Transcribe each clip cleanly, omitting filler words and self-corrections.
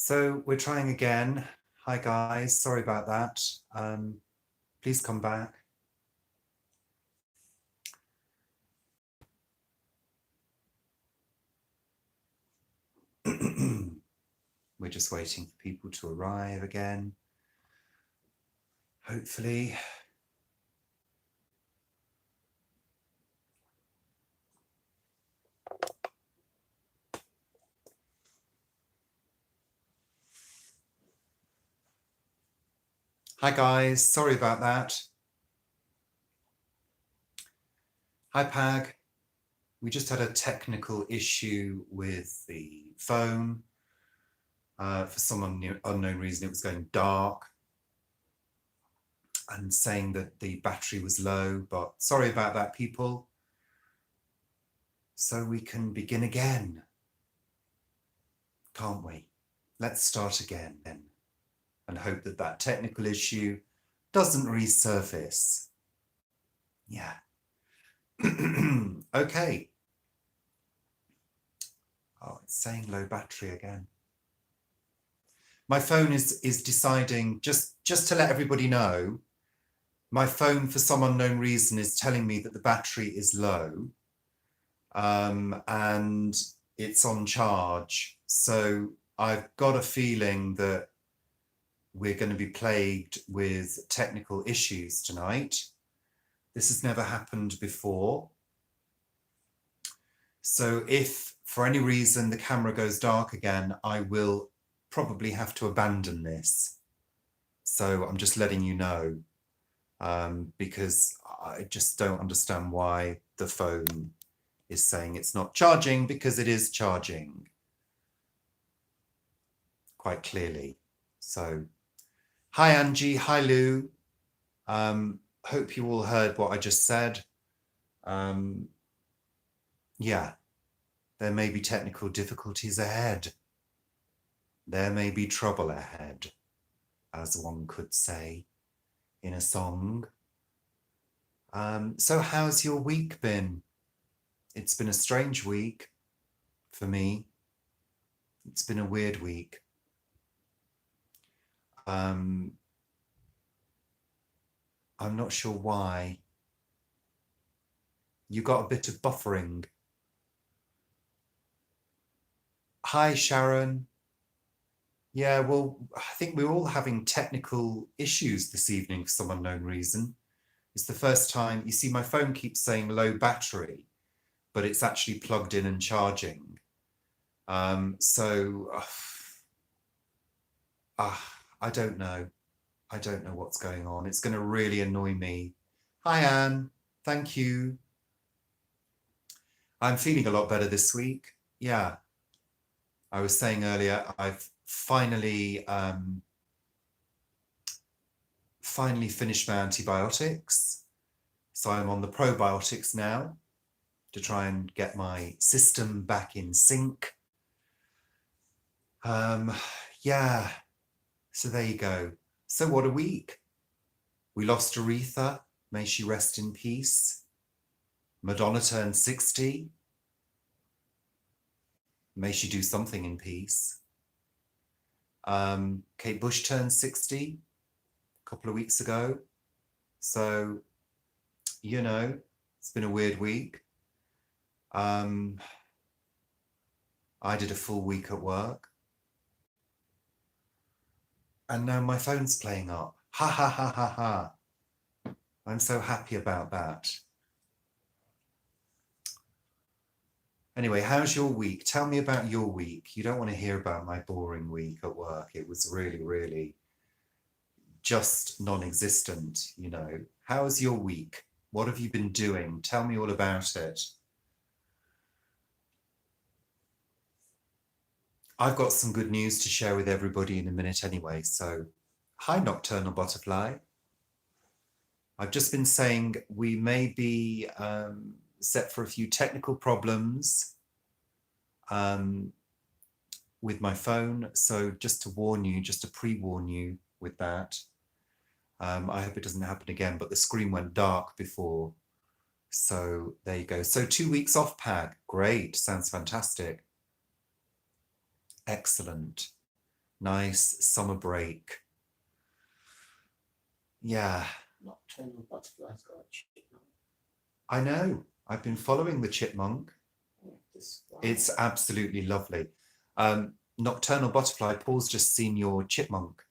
So we're trying again. Hi guys, sorry about that. Please come back. We're just waiting for people to arrive again. Hopefully. Hi guys, sorry about that. Hi Pag. We just had a technical issue with the phone. For some unknown reason, it was going dark and saying that the battery was low, but sorry about that, people. So we can begin again, can't we? Let's start again then and hope that that technical issue doesn't resurface. Yeah. Okay. Oh, it's saying low battery again. My phone is deciding, just to let everybody know, my phone for some unknown reason is telling me that the battery is low and it's on charge. So I've got a feeling that we're going to be plagued with technical issues tonight. This has never happened before. So if for any reason the camera goes dark again, I will probably have to abandon this. So I'm just letting you know, because I just don't understand why the phone is saying it's not charging, because it is charging quite clearly. So hi Angie, hi Lou. Hope you all heard what I just said. Yeah, there may be technical difficulties ahead. There may be trouble ahead, as one could say in a song. So how's your week been? It's been a strange week for me. It's been a weird week. I'm not sure why. You got a bit of buffering. Hi, Sharon. Yeah, well, I think we're all having technical issues this evening for some unknown reason. It's the first time, you see my phone keeps saying low battery, but it's actually plugged in and charging. I don't know. I don't know what's going on. It's going to really annoy me. Hi, Anne. Thank you. I'm feeling a lot better this week. Yeah. I was saying earlier, I've finally finished my antibiotics. So I'm on the probiotics now to try and get my system back in sync. Yeah. So there you go. So what a week. We lost Aretha. May she rest in peace. Madonna turned 60. May she do something in peace. Kate Bush turned 60 a couple of weeks ago. So, you know, it's been a weird week. I did a full week at work. And now my phone's playing up. Ha ha ha ha ha. I'm so happy about that. Anyway, how's your week? Tell me about your week. You don't want to hear about my boring week at work. It was really, really just non-existent, you know. How's your week? What have you been doing? Tell me all about it. I've got some good news to share with everybody in a minute anyway. So, hi, Nocturnal Butterfly. I've just been saying we may be set for a few technical problems with my phone. So just to warn you, just to pre-warn you with that. I hope it doesn't happen again, but the screen went dark before. So there you go. So 2 weeks off, Pag. Great. Sounds fantastic. Excellent. Nice summer break. Yeah. Nocturnal butterfly's got a chipmunk. I know. I've been following the chipmunk. Wow. It's absolutely lovely. Nocturnal butterfly, Paul's just seen your chipmunk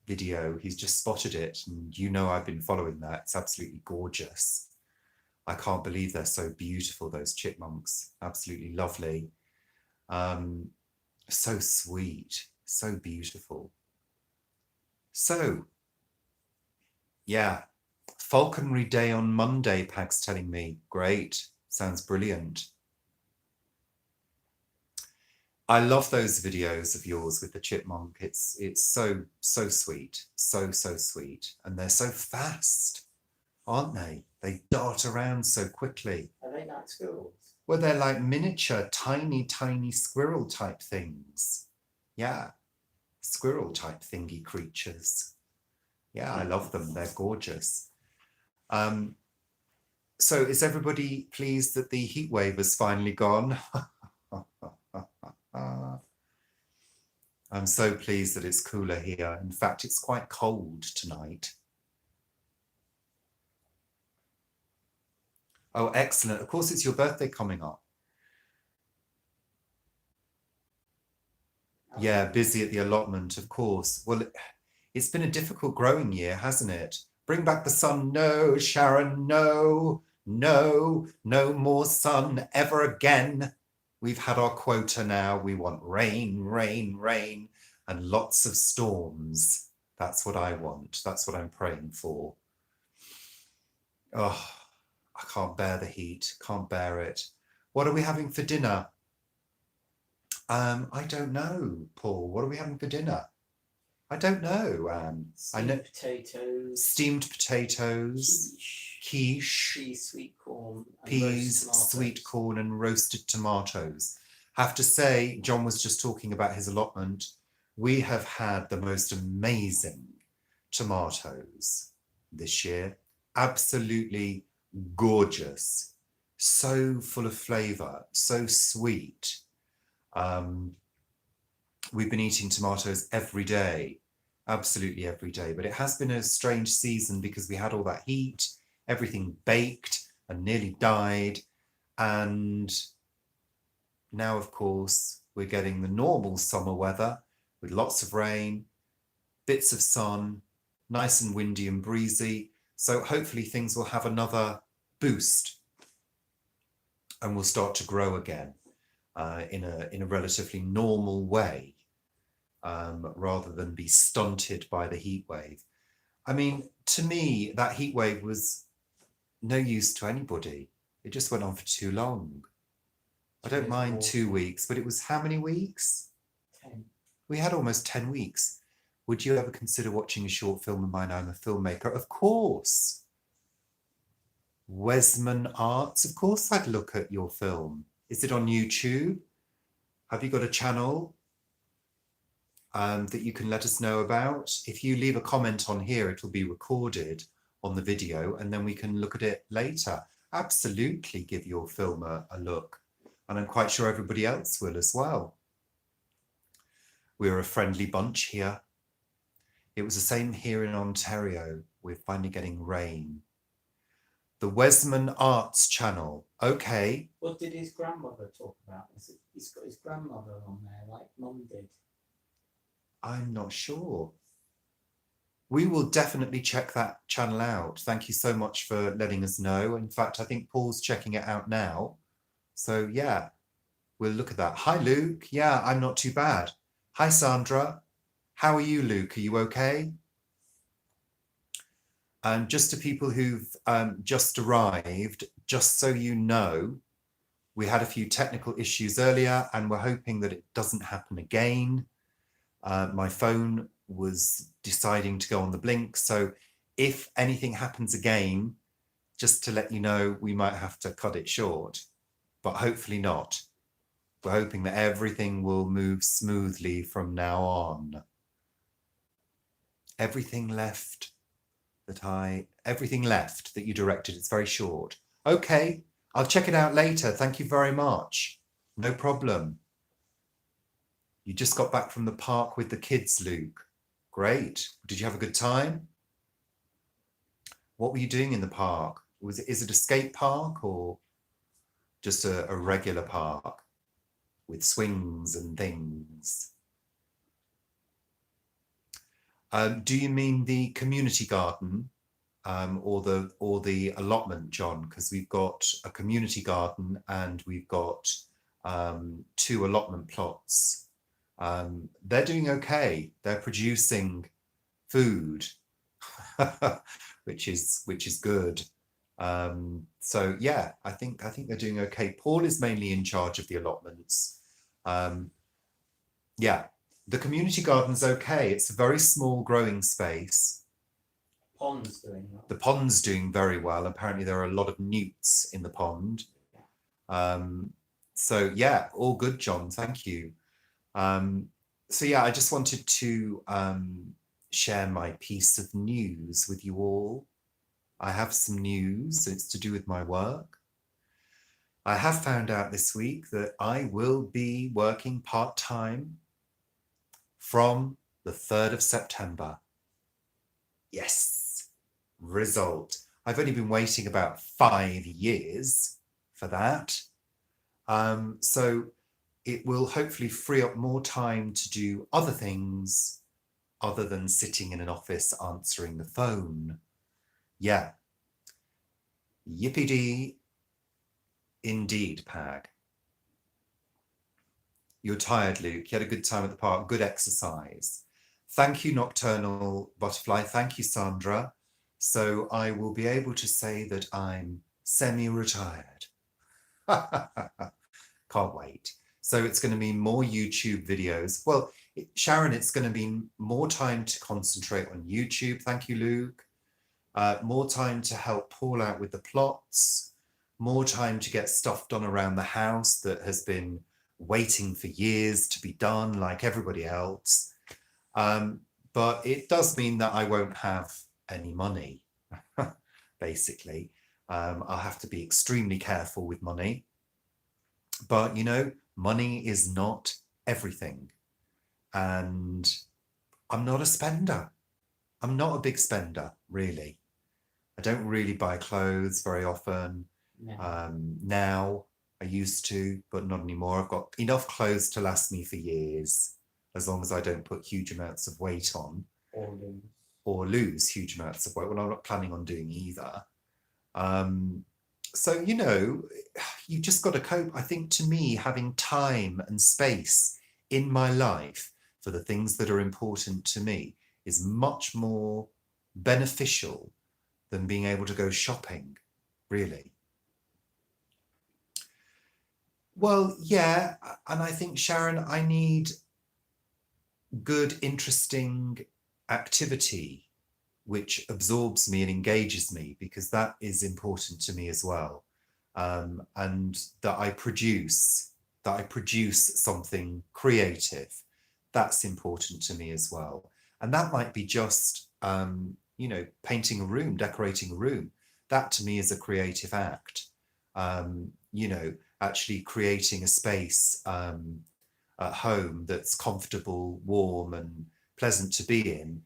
video. He's just spotted it, and you know I've been following that. It's absolutely gorgeous. I can't believe they're so beautiful, those chipmunks. Absolutely lovely. So sweet, so beautiful. So, yeah, Falconry Day on Monday, Pag's telling me. Great, sounds brilliant. I love those videos of yours with the chipmunk. It's so sweet, so sweet, and they're so fast, aren't they? They dart around so quickly. Are they like squirrels? Well, they're like miniature, tiny squirrel type things. Yeah, squirrel type thingy creatures. Yeah, I love them. They're gorgeous. So is everybody pleased that the heat wave has finally gone? I'm so pleased that it's cooler here. In fact, it's quite cold tonight. Oh, excellent. Of course, it's your birthday coming up. Yeah, busy at the allotment, of course. Well, it's been a difficult growing year, hasn't it? Bring back the sun. No, Sharon, no, no, no more sun ever again. We've had our quota now. We want rain, rain, rain, and lots of storms. That's what I want. That's what I'm praying for. Oh, I can't bear the heat. Can't bear it. What are we having for dinner? I don't know, Paul. What are we having for dinner? I don't know. I know potatoes. Steamed potatoes. Quiche. Peas, sweet corn. Peas, sweet corn, and roasted tomatoes. Have to say, John was just talking about his allotment. We have had the most amazing tomatoes this year. Absolutely gorgeous. So full of flavour. So sweet. We've been eating tomatoes every day, absolutely every day. But it has been a strange season because we had all that heat, everything baked and nearly died. And now, of course, we're getting the normal summer weather with lots of rain, bits of sun, nice and windy and breezy. So hopefully things will have another boost and will start to grow again. In a relatively normal way, rather than be stunted by the heat wave. I mean, to me, that heat wave was no use to anybody. It just went on for too long. I don't mind 2 weeks, but it was how many weeks? 10. We had almost 10 weeks. Would you ever consider watching a short film of mine? I'm a filmmaker. Of course. Wesman Arts. Of course I'd look at your film. Is it on YouTube? Have you got a channel that you can let us know about? If you leave a comment on here, it will be recorded on the video and then we can look at it later. Absolutely give your film a look. And I'm quite sure everybody else will as well. We're a friendly bunch here. It was the same here in Ontario. We're finally getting rain. The Wesman Arts channel. Okay. What did his grandmother talk about? He's got his grandmother on there, like Mum did. I'm not sure. We will definitely check that channel out. Thank you so much for letting us know. In fact, I think Paul's checking it out now. So yeah, we'll look at that. Hi, Luke. Yeah, I'm not too bad. Hi, Sandra. How are you, Luke? Are you okay? And just to people who've just arrived, just so you know, we had a few technical issues earlier and we're hoping that it doesn't happen again. My phone was deciding to go on the blink. So if anything happens again, just to let you know, we might have to cut it short, but hopefully not. We're hoping that everything will move smoothly from now on. Everything left that you directed. It's very short. Okay, I'll check it out later. Thank you very much. No problem. You just got back from the park with the kids, Luke. Great. Did you have a good time? What were you doing in the park? Is it a skate park or just a regular park with swings and things? Do you mean the community garden or the allotment, John? Because we've got a community garden and we've got 2 allotment plots. They're doing okay. They're producing food, which is good. So yeah, I think they're doing okay. Paul is mainly in charge of the allotments. Yeah, the community garden's okay. It's a very small growing space. Pond's doing well. The pond's doing very well. Apparently there are a lot of newts in the pond. So yeah, all good, John. Thank you. So yeah, I just wanted to share my piece of news with you all. I have some news. It's to do with my work. I have found out this week that I will be working part-time from the 3rd of September. Yes, result. I've only been waiting about 5 years for that. So it will hopefully free up more time to do other things other than sitting in an office answering the phone. Yeah. Yippee-dee. Indeed, Pag. You're tired, Luke. You had a good time at the park. Good exercise. Thank you, Nocturnal Butterfly. Thank you, Sandra. So I will be able to say that I'm semi-retired. Can't wait. So it's going to be more YouTube videos. Well, Sharon, it's going to be more time to concentrate on YouTube. Thank you, Luke. More time to help Paul out with the plots. More time to get stuff done around the house that has been waiting for years to be done, like everybody else. But it does mean that I won't have any money, basically. I'll have to be extremely careful with money. But, you know, money is not everything. And I'm not a spender. I'm not a big spender, really. I don't really buy clothes very often. No. Now, I used to, but not anymore. I've got enough clothes to last me for years, as long as I don't put huge amounts of weight on. Or lose huge amounts of weight. Well, I'm not planning on doing either. So, you know, you just got to cope. I think to me, having time and space in my life for the things that are important to me is much more beneficial than being able to go shopping, really. Well, yeah, and I think, Sharon, I need good, interesting activity which absorbs me and engages me, because that is important to me as well. And that I produce something creative. That's important to me as well. And that might be just, you know, painting a room, decorating a room. That to me is a creative act. You know, actually creating a space at home that's comfortable, warm and pleasant to be in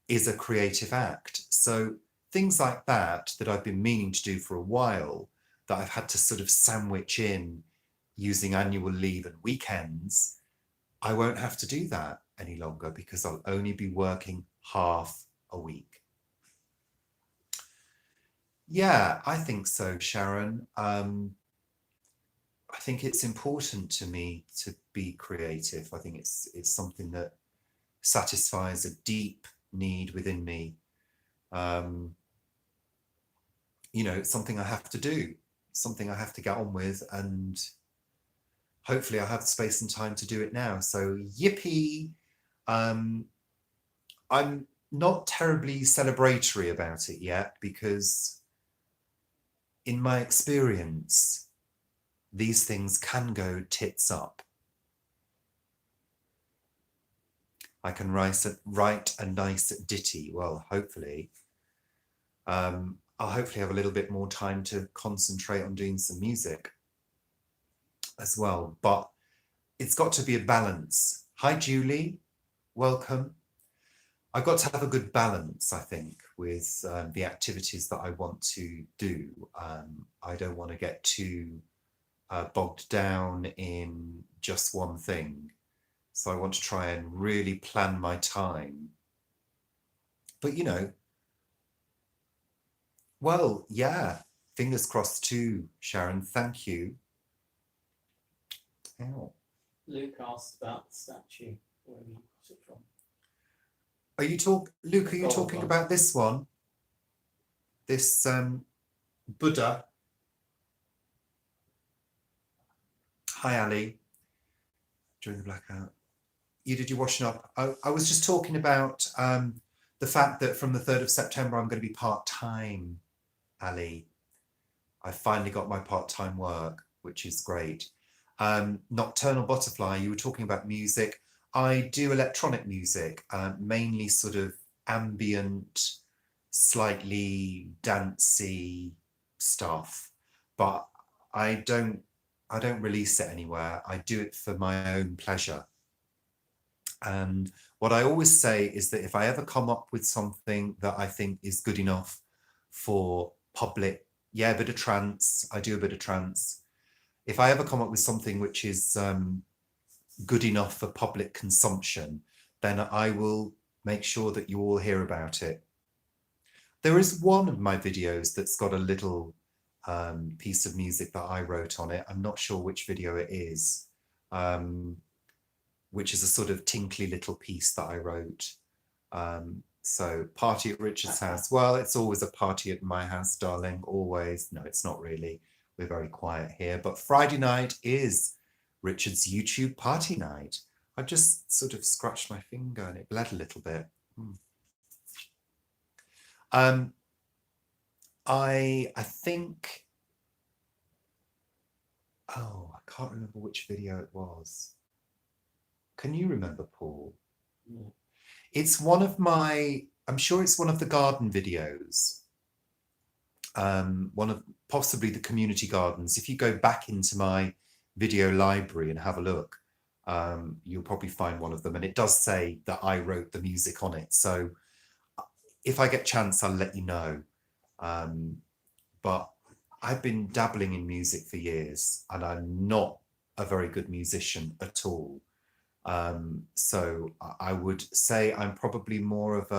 is a creative act. So things like that I've been meaning to do for a while, that I've had to sort of sandwich in using annual leave and weekends, I won't have to do that any longer because I'll only be working half a week. Yeah, I think so, Sharon. I think it's important to me to be creative. I think it's something that satisfies a deep need within me. You know, it's something I have to do, something I have to get on with, and hopefully I have space and time to do it now. So yippee. I'm not terribly celebratory about it yet, because in my experience, these things can go tits up. I can write a nice ditty. Well, hopefully. I'll hopefully have a little bit more time to concentrate on doing some music as well. But it's got to be a balance. Hi, Julie. Welcome. I've got to have a good balance, I think, with the activities that I want to do. I don't want to get too bogged down in just one thing. So I want to try and really plan my time. But, well, yeah, fingers crossed too, Sharon. Thank you. Ow. Luke asked about the statue, where you got it from. Luke, are you Gold talking one. about this one? This Buddha? Hi, Ali. During the blackout. You did your washing up. I was just talking about the fact that from the 3rd of September, I'm going to be part-time, Ali. I finally got my part-time work, which is great. Nocturnal Butterfly, you were talking about music. I do electronic music, mainly sort of ambient, slightly dancey stuff, but I don't release it anywhere. I do it for my own pleasure. And what I always say is that if I ever come up with something that I think is good enough for public, yeah, a bit of trance, I do a bit of trance. If I ever come up with something which is good enough for public consumption, then I will make sure that you all hear about it. There is one of my videos that's got a little piece of music that I wrote on it. I'm not sure which video it is, which is a sort of tinkly little piece that I wrote. So party at Richard's house. Well, it's always a party at my house, darling, always. No, it's not really. We're very quiet here. But Friday night is Richard's YouTube party night. I just sort of scratched my finger and it bled a little bit. I think, oh, I can't remember which video it was. Can you remember, Paul? Yeah. It's one of I'm sure it's one of the garden videos. One of possibly the community gardens. If you go back into my video library and have a look, you'll probably find one of them. And it does say that I wrote the music on it. So if I get a chance, I'll let you know. But I've been dabbling in music for years and I'm not a very good musician at all. So I would say I'm probably more of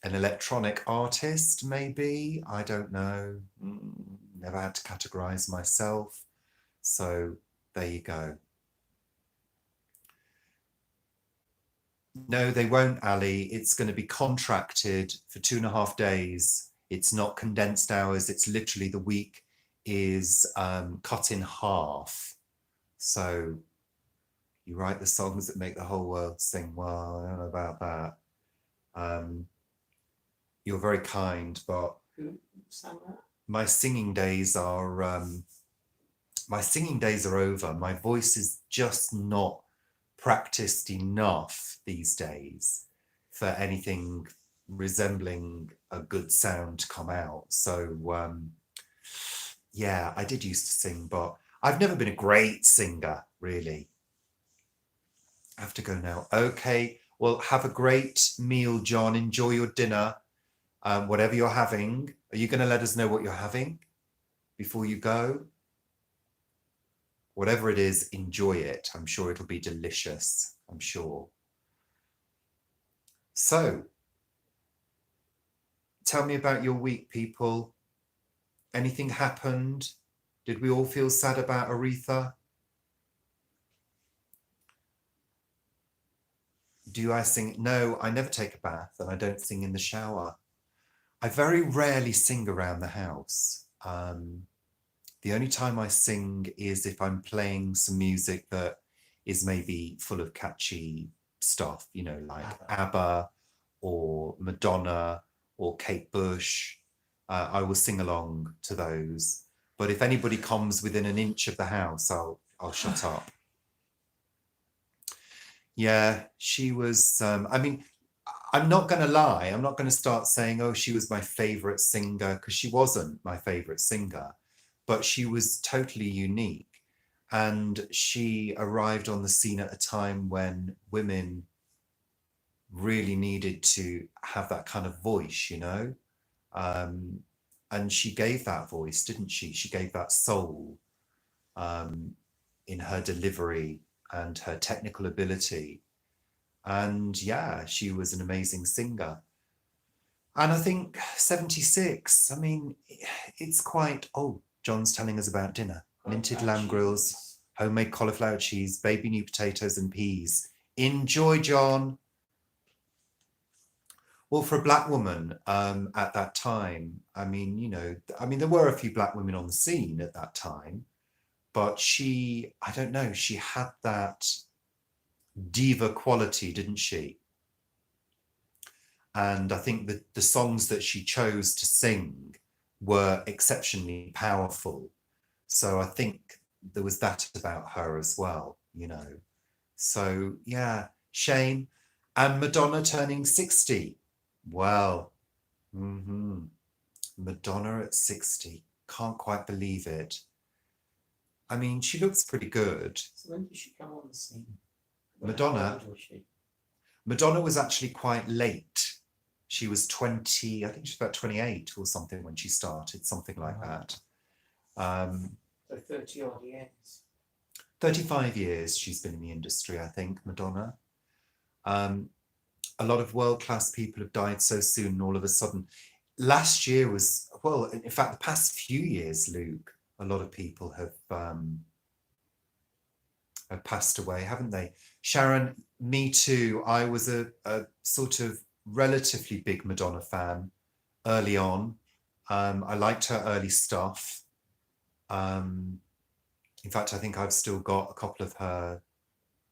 an electronic artist, maybe. I don't know. Never had to categorize myself. So there you go. No, they won't, Ali. It's going to be contracted for 2.5 days. It's not condensed hours. It's literally the week is cut in half. So you write the songs that make the whole world sing. Well, I don't know about that. You're very kind, but Who sang that? my singing days are over. My voice is just not practiced enough these days for anything resembling a good sound to come out. So yeah, I did used to sing, but I've never been a great singer, really. I have to go now. Okay, well, have a great meal, John. Enjoy your dinner, whatever you're having. Are you going to let us know what you're having before you go? Whatever it is, enjoy it. I'm sure it'll be delicious. I'm sure. So, tell me about your week, people. Anything happened? Did we all feel sad about Aretha? Do I sing? No, I never take a bath and I don't sing in the shower. I very rarely sing around the house. The only time I sing is if I'm playing some music that is maybe full of catchy stuff, like ABBA or Madonna or Kate Bush. I will sing along to those. But if anybody comes within an inch of the house, I'll shut up. Yeah, she was, I'm not going to lie. I'm not going to start saying, oh, she was my favorite singer, because she wasn't my favorite singer, but she was totally unique. And she arrived on the scene at a time when women really needed to have that kind of voice, you know. Um, and she gave that voice, didn't she? She gave that soul um, in her delivery and her technical ability. And yeah, she was an amazing singer. And I think 76, I mean, it's quite old. John's telling us about dinner. Minted lamb grills, homemade cauliflower cheese, baby new potatoes and peas. Enjoy, John. Well, for a black woman at that time, I mean, you know, I mean, there were a few black women on the scene at that time, but she, I don't know, she had that diva quality, didn't she? And I think that the songs that she chose to sing were exceptionally powerful. So I think there was that about her as well, you know. So yeah, shame. And Madonna turning 60. Well, Madonna at 60. Can't quite believe it. I mean, she looks pretty good. So when did she come on the scene? Madonna. How old was she? Madonna was actually quite late. She was 20, I think she was about 28 or something when she started, something like that. So 30 odd years. 35 years she's been in the industry, I think, Madonna. A lot of world-class people have died so soon, and all of a sudden. Last year was, well, in fact, the past few years, Luke, a lot of people have passed away, haven't they? Sharon, me too. I was a sort of relatively big Madonna fan early on. I liked her early stuff. In fact, I think I've still got a couple of her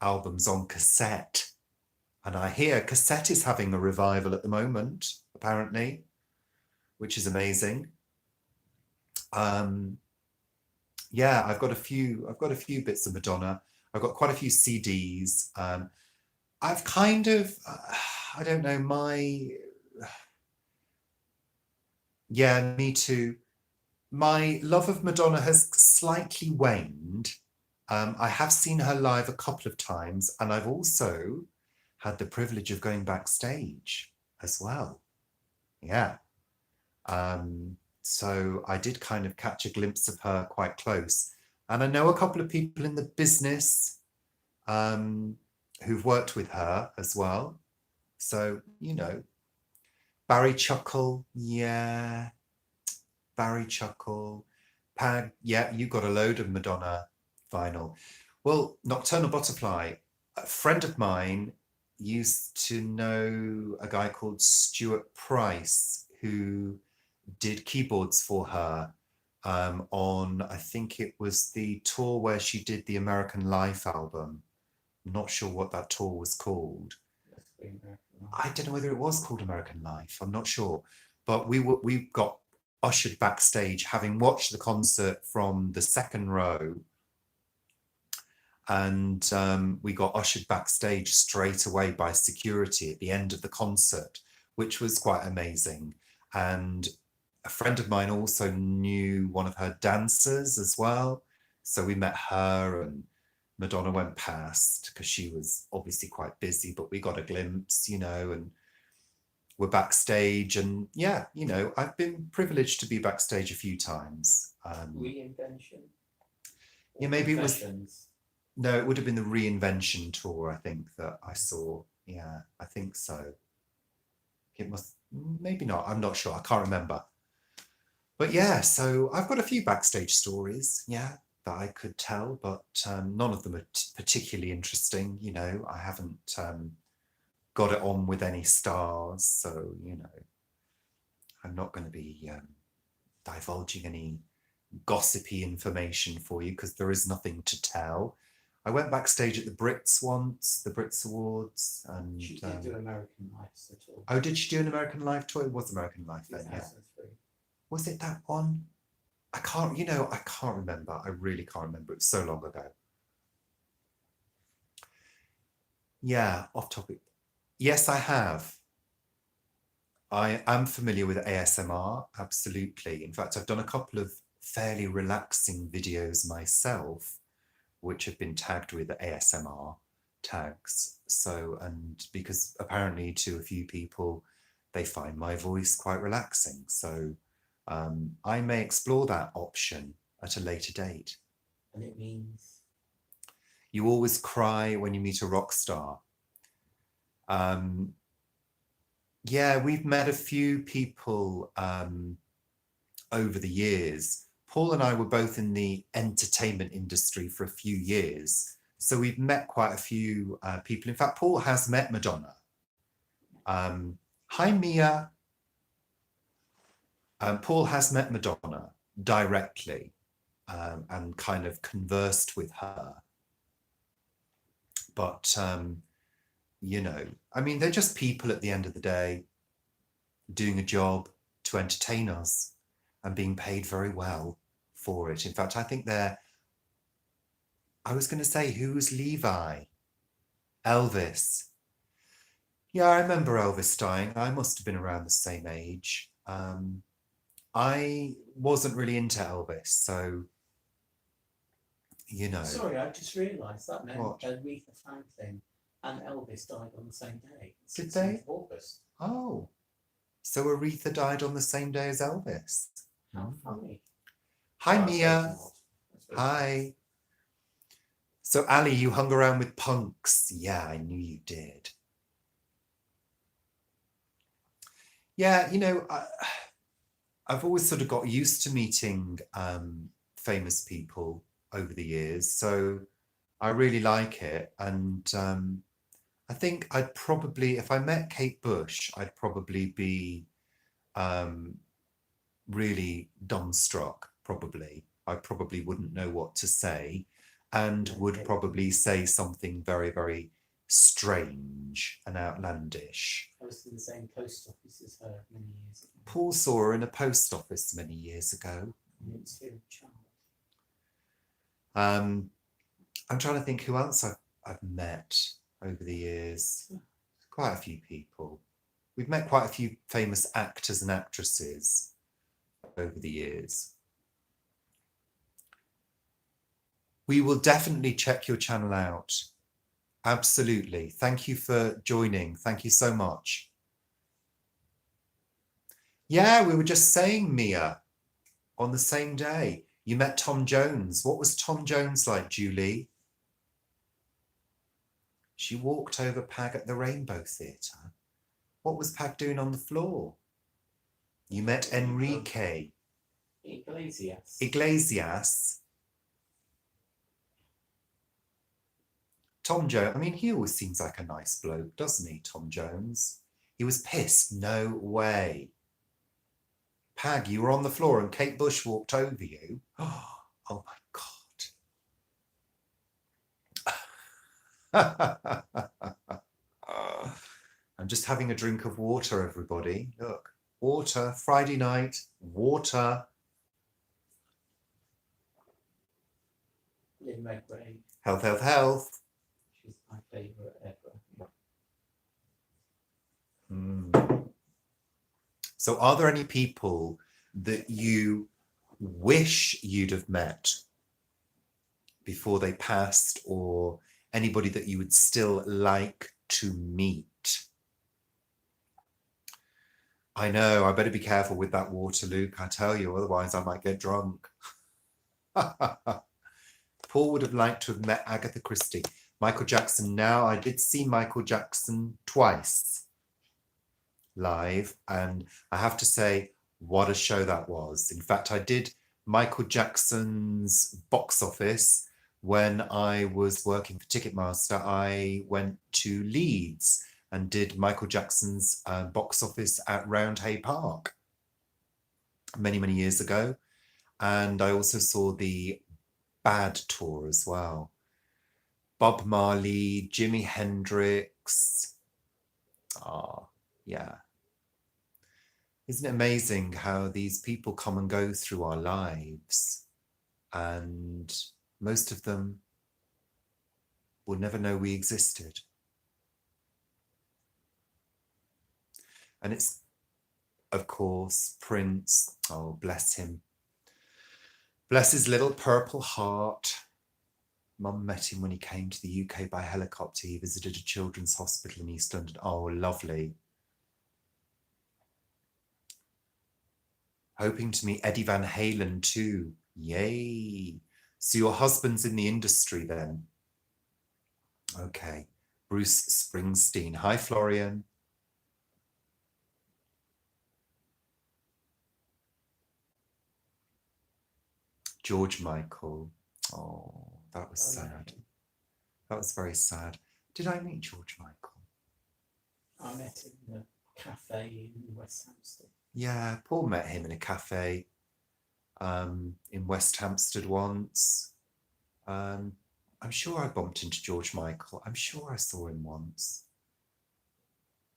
albums on cassette. And I hear cassette is having a revival at the moment, apparently, which is amazing. Yeah, I've got a few bits of Madonna. I've got quite a few CDs. I've kind of, I don't know, yeah, me too. My love of Madonna has slightly waned. I have seen her live a couple of times, and I've also had the privilege of going backstage as well. Yeah. So I did kind of catch a glimpse of her quite close. And I know a couple of people in the business who've worked with her as well. So, you know, Barry Chuckle, yeah. Barry Chuckle. Pag, yeah, you got a load of Madonna vinyl. Well, Nocturnal Butterfly, a friend of mine used to know a guy called Stuart Price who did keyboards for her on, I think it was the tour where she did the American Life album. I'm not sure what that tour was called. I don't know whether it was called American Life. I'm not sure. But we got ushered backstage, having watched the concert from the second row. And we got ushered backstage straight away by security at the end of the concert, which was quite amazing. And a friend of mine also knew one of her dancers as well. So we met her, and Madonna went past because she was obviously quite busy, but we got a glimpse, you know, and we're backstage. And yeah, you know, I've been privileged to be backstage a few times. Reinvention? Yeah, maybe it was. No, it would have been the Reinvention tour, I think, that I saw. Yeah, I think so. It must, maybe not. I'm not sure. I can't remember. But yeah, so I've got a few backstage stories, yeah, that I could tell, but none of them are particularly interesting. You know, I haven't got it on with any stars. So, you know, I'm not going to be divulging any gossipy information for you because there is nothing to tell. I went backstage at the Brits once, the Brits Awards, and she did do American Life at all. Oh, did she do an American Life tour? It was American Life then, yeah. Was it that one? I can't, you know, I can't remember. I really can't remember. It was so long ago. Yeah, off topic. Yes, I have. I am familiar with ASMR, absolutely. In fact, I've done a couple of fairly relaxing videos myself which have been tagged with ASMR tags. So, and because apparently to a few people, they find my voice quite relaxing. So I may explore that option at a later date. And it means You always cry when you meet a rock star. Yeah, we've met a few people over the years. Paul and I were both in the entertainment industry for a few years. So we've met quite a few people. In fact, Paul has met Madonna. Hi, Mia. Paul has met Madonna directly and kind of conversed with her. But, you know, I mean, they're just people at the end of the day doing a job to entertain us and being paid very well for it. In fact, I think I was going to say, who's Levi? Elvis. Yeah, I remember Elvis dying. I must have been around the same age. I wasn't really into Elvis, so, you know. Sorry, I just realised that meant What? Aretha Franklin and Elvis died on the same day. Did they? 16th of August. Oh, so Aretha died on the same day as Elvis. How funny. Hi, Well, I suppose Mia. not. I suppose Hi. So, Ali, you hung around with punks. Yeah, I knew you did. Yeah, you know, I've always sort of got used to meeting famous people over the years. So I really like it. And I think I'd probably, if I met Kate Bush, I'd probably be really dumbstruck, probably. I probably wouldn't know what to say and would probably say something very, very strange and outlandish. I was in the same post office as her many years ago. Paul saw her in a post office many years ago. And it's here in Charles. I'm trying to think who else I've met over the years. Quite a few people. We've met quite a few famous actors and actresses over the years. We will definitely check your channel out. Absolutely. Thank you for joining. Thank you so much. Yeah, we were just saying, Mia, on the same day. You met Tom Jones. What was Tom Jones like, Julie? She walked over Pag at the Rainbow Theatre. What was Pag doing on the floor? You met Enrique. Iglesias. Tom Jones, I mean, he always seems like a nice bloke, doesn't he, Tom Jones? He was pissed. No way. Pag, you were on the floor and Kate Bush walked over you. Oh my God. I'm just having a drink of water, everybody. Look, water, Friday night, water. Lynn Redgrave. Health, health, health. She's my favourite ever. So are there any people that you wish you'd have met before they passed, or anybody that you would still like to meet? I know, I better be careful with that water, Luke, I tell you, otherwise I might get drunk. Paul would have liked to have met Agatha Christie. Michael Jackson, now I did see Michael Jackson twice live, and I have to say, what a show that was. In fact, I did Michael Jackson's box office when I was working for Ticketmaster. I went to Leeds and did Michael Jackson's box office at Roundhay Park many, many years ago. And I also saw the Bad tour as well. Bob Marley, Jimi Hendrix. Yeah. Isn't it amazing how these people come and go through our lives, and most of them will never know we existed? And it's, of course, Prince. Oh, bless him. Bless his little purple heart. Mum met him when he came to the UK by helicopter. He visited a children's hospital in East London. Oh, lovely. Hoping to meet Eddie Van Halen too. Yay. So your husband's in the industry then? Okay. Bruce Springsteen. Hi, Florian. George Michael. Oh, that was sad. That was very sad. Did I meet George Michael? I met him in a cafe in West Hampstead. Yeah, Paul met him in a cafe in West Hampstead once. I'm sure I bumped into George Michael. I'm sure I saw him once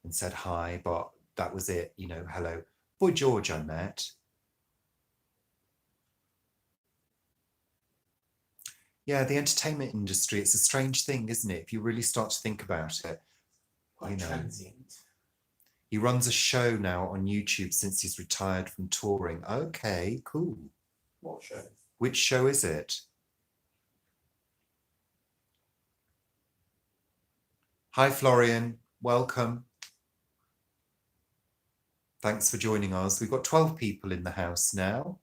and said hi, but that was it. You know, hello. Boy George I met. Yeah, the entertainment industry, it's a strange thing, isn't it? If you really start to think about it. Quite transient. He runs a show now on YouTube since he's retired from touring. Okay, cool. What show? Which show is it? Hi, Florian. Welcome. Thanks for joining us. We've got 12 people in the house now.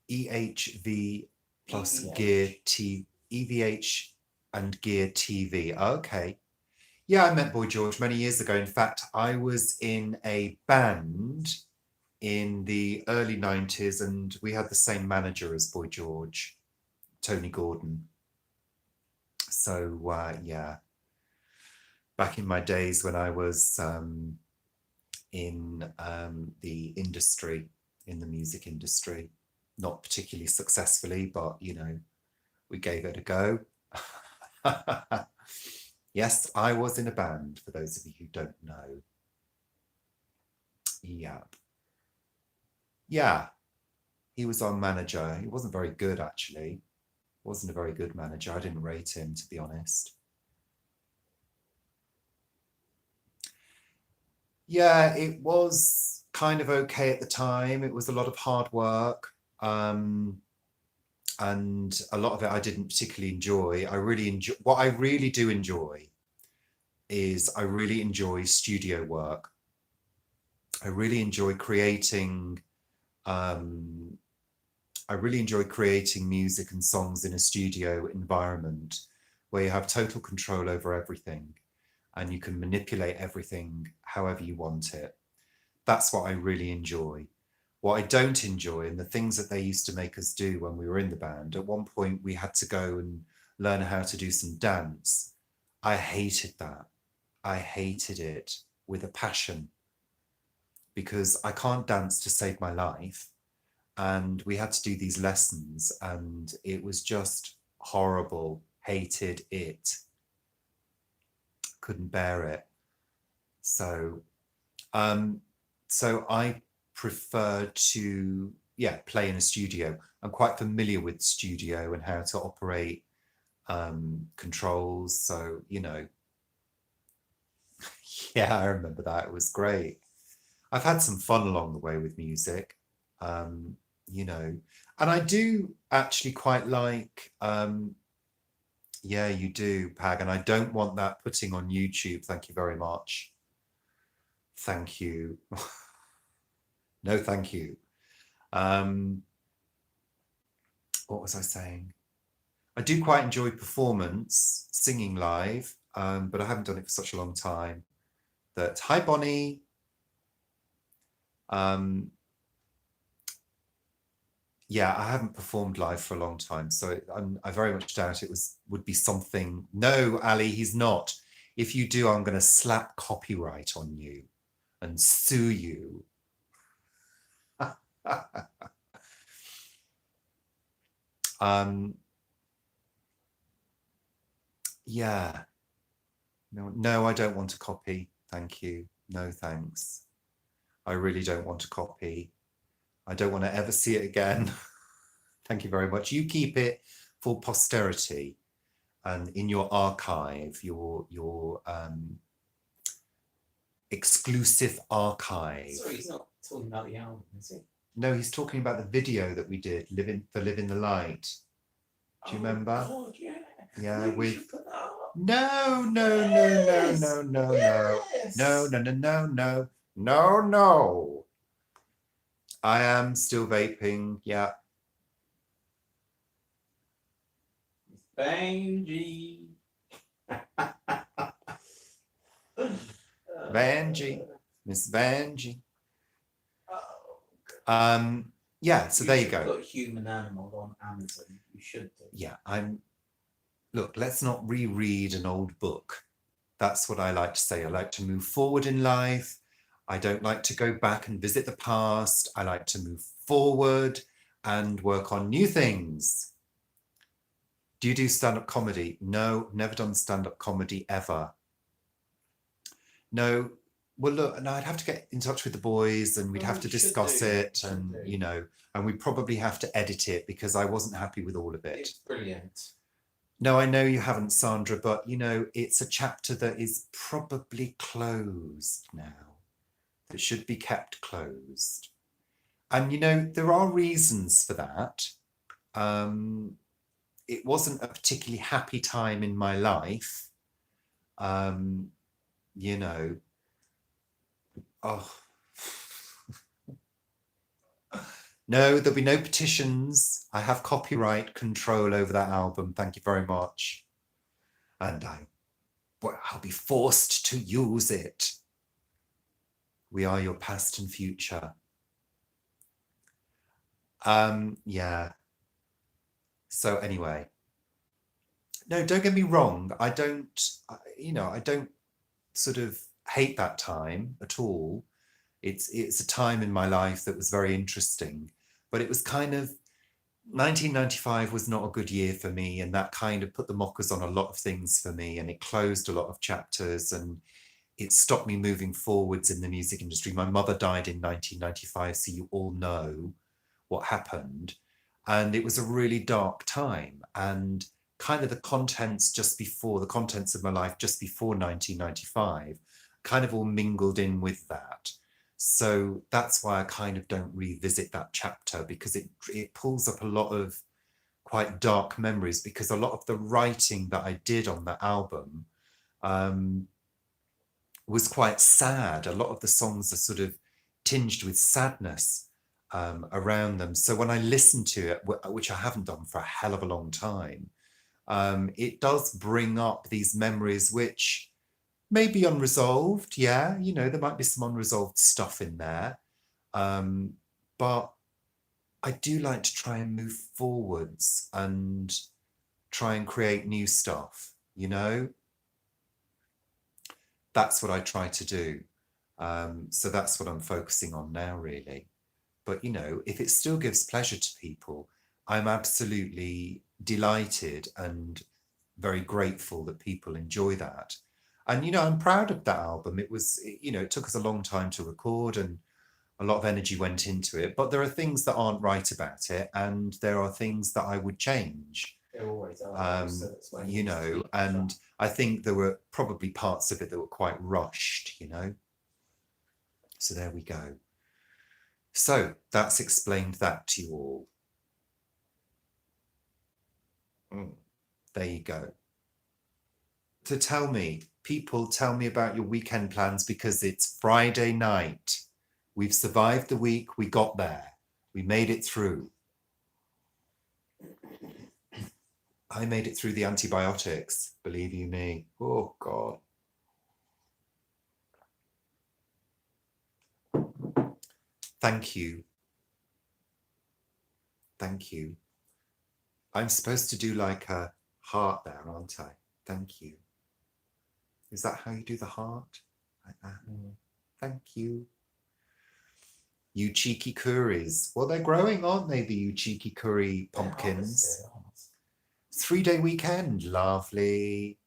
EHV plus EVH. Gear T, EVH and Gear TV. Okay. Yeah, I met Boy George many years ago. In fact, I was in a band in the early 90s and we had the same manager as Boy George, Tony Gordon. So, yeah, back in my days when I was in the industry, in the music industry, not particularly successfully, but, you know, we gave it a go. Yes, I was in a band, for those of you who don't know. Yep. Yeah, he was our manager. He wasn't very good, actually. Wasn't a very good manager. I didn't rate him, to be honest. Yeah, it was kind of okay at the time. It was a lot of hard work. And a lot of it I didn't particularly enjoy. What I really do enjoy is I really enjoy studio work. I really enjoy creating music and songs in a studio environment where you have total control over everything and you can manipulate everything however you want it. That's what I really enjoy. What I don't enjoy, and the things that they used to make us do when we were in the band, at one point we had to go and learn how to do some dance. I hated that. I hated it with a passion because I can't dance to save my life. And we had to do these lessons and it was just horrible. Hated it. Couldn't bear it. So I prefer to, play in a studio. I'm quite familiar with studio and how to operate controls. So, you know, yeah, I remember that. It was great. I've had some fun along the way with music, you know, and I do actually quite like, yeah, you do, Pag, and I don't want that putting on YouTube. Thank you very much. Thank you. No, thank you. What was I saying? I do quite enjoy performance, singing live, but I haven't done it for such a long time. Hi, Bonnie. Yeah, I haven't performed live for a long time, so I very much doubt it would be something. No, Ali, he's not. If you do, I'm going to slap copyright on you and sue you. Yeah. No, I don't want to copy. Thank you. No, thanks. I really don't want to copy. I don't want to ever see it again. Thank you very much. You keep it for posterity and in your archive, your exclusive archive. Sorry, he's not talking about the album, is he? No, he's talking about the video that we did, Living the Light. Do you remember? God, yeah. Yeah, Maybe we with should put that up. no, Yes! no, Yes! no. I am still vaping. Yeah, Benji. Vanjie, Miss Vanjie. Oh, Yeah. So there you should go. put Human Animal on Amazon. You should do. Yeah, Look, let's not reread an old book. That's what I like to say. I like to move forward in life. I don't like to go back and visit the past. I like to move forward and work on new things. Do you do stand-up comedy? No, never done stand-up comedy ever. No. Well, look, no, I'd have to get in touch with the boys and we'd Well, have to you should discuss do, it you and, should do. you know, and we'd probably have to edit it because I wasn't happy with all of it. It's brilliant. No, I know you haven't, Sandra, but, you know, it's a chapter that is probably closed now. That should be kept closed. And, you know, there are reasons for that. It wasn't a particularly happy time in my life. You know, oh. No, there'll be no petitions. I have copyright control over that album. Thank you very much. And I'll be forced to use it. We are your past and future. Yeah. So anyway, no, don't get me wrong. I don't sort of hate that time at all. It's a time in my life that was very interesting, but it was kind of 1995 was not a good year for me, and that kind of put the mockers on a lot of things for me, and it closed a lot of chapters and it stopped me moving forwards in the music industry. My mother died in 1995, so you all know what happened. And it was a really dark time. And kind of the contents of my life just before 1995 kind of all mingled in with that. So that's why I kind of don't revisit that chapter, because it pulls up a lot of quite dark memories, because a lot of the writing that I did on that album was quite sad. A lot of the songs are sort of tinged with sadness around them. So when I listen to it, which I haven't done for a hell of a long time, it does bring up these memories which may be unresolved. Yeah, you know, there might be some unresolved stuff in there. But I do like to try and move forwards and try and create new stuff, you know? That's what I try to do. So that's what I'm focusing on now, really. But, you know, if it still gives pleasure to people, I'm absolutely delighted and very grateful that people enjoy that. And, you know, I'm proud of that album. It was, you know, it took us a long time to record and a lot of energy went into it. But there are things that aren't right about it. And there are things that I would change. There always are. You know, and I think there were probably parts of it that were quite rushed, you know. So there we go. So that's explained that to you all. There you go. So tell me, people, tell me about your weekend plans, because it's Friday night. We've survived the week. We got there. We made it through. I made it through the antibiotics, believe you me. Oh, God. Thank you. Thank you. I'm supposed to do like a heart there, aren't I? Thank you. Is that how you do the heart? Like that? Thank you. You cheeky curries. Well, they're growing, aren't they, the you cheeky curry pumpkins? 3-day weekend. Lovely.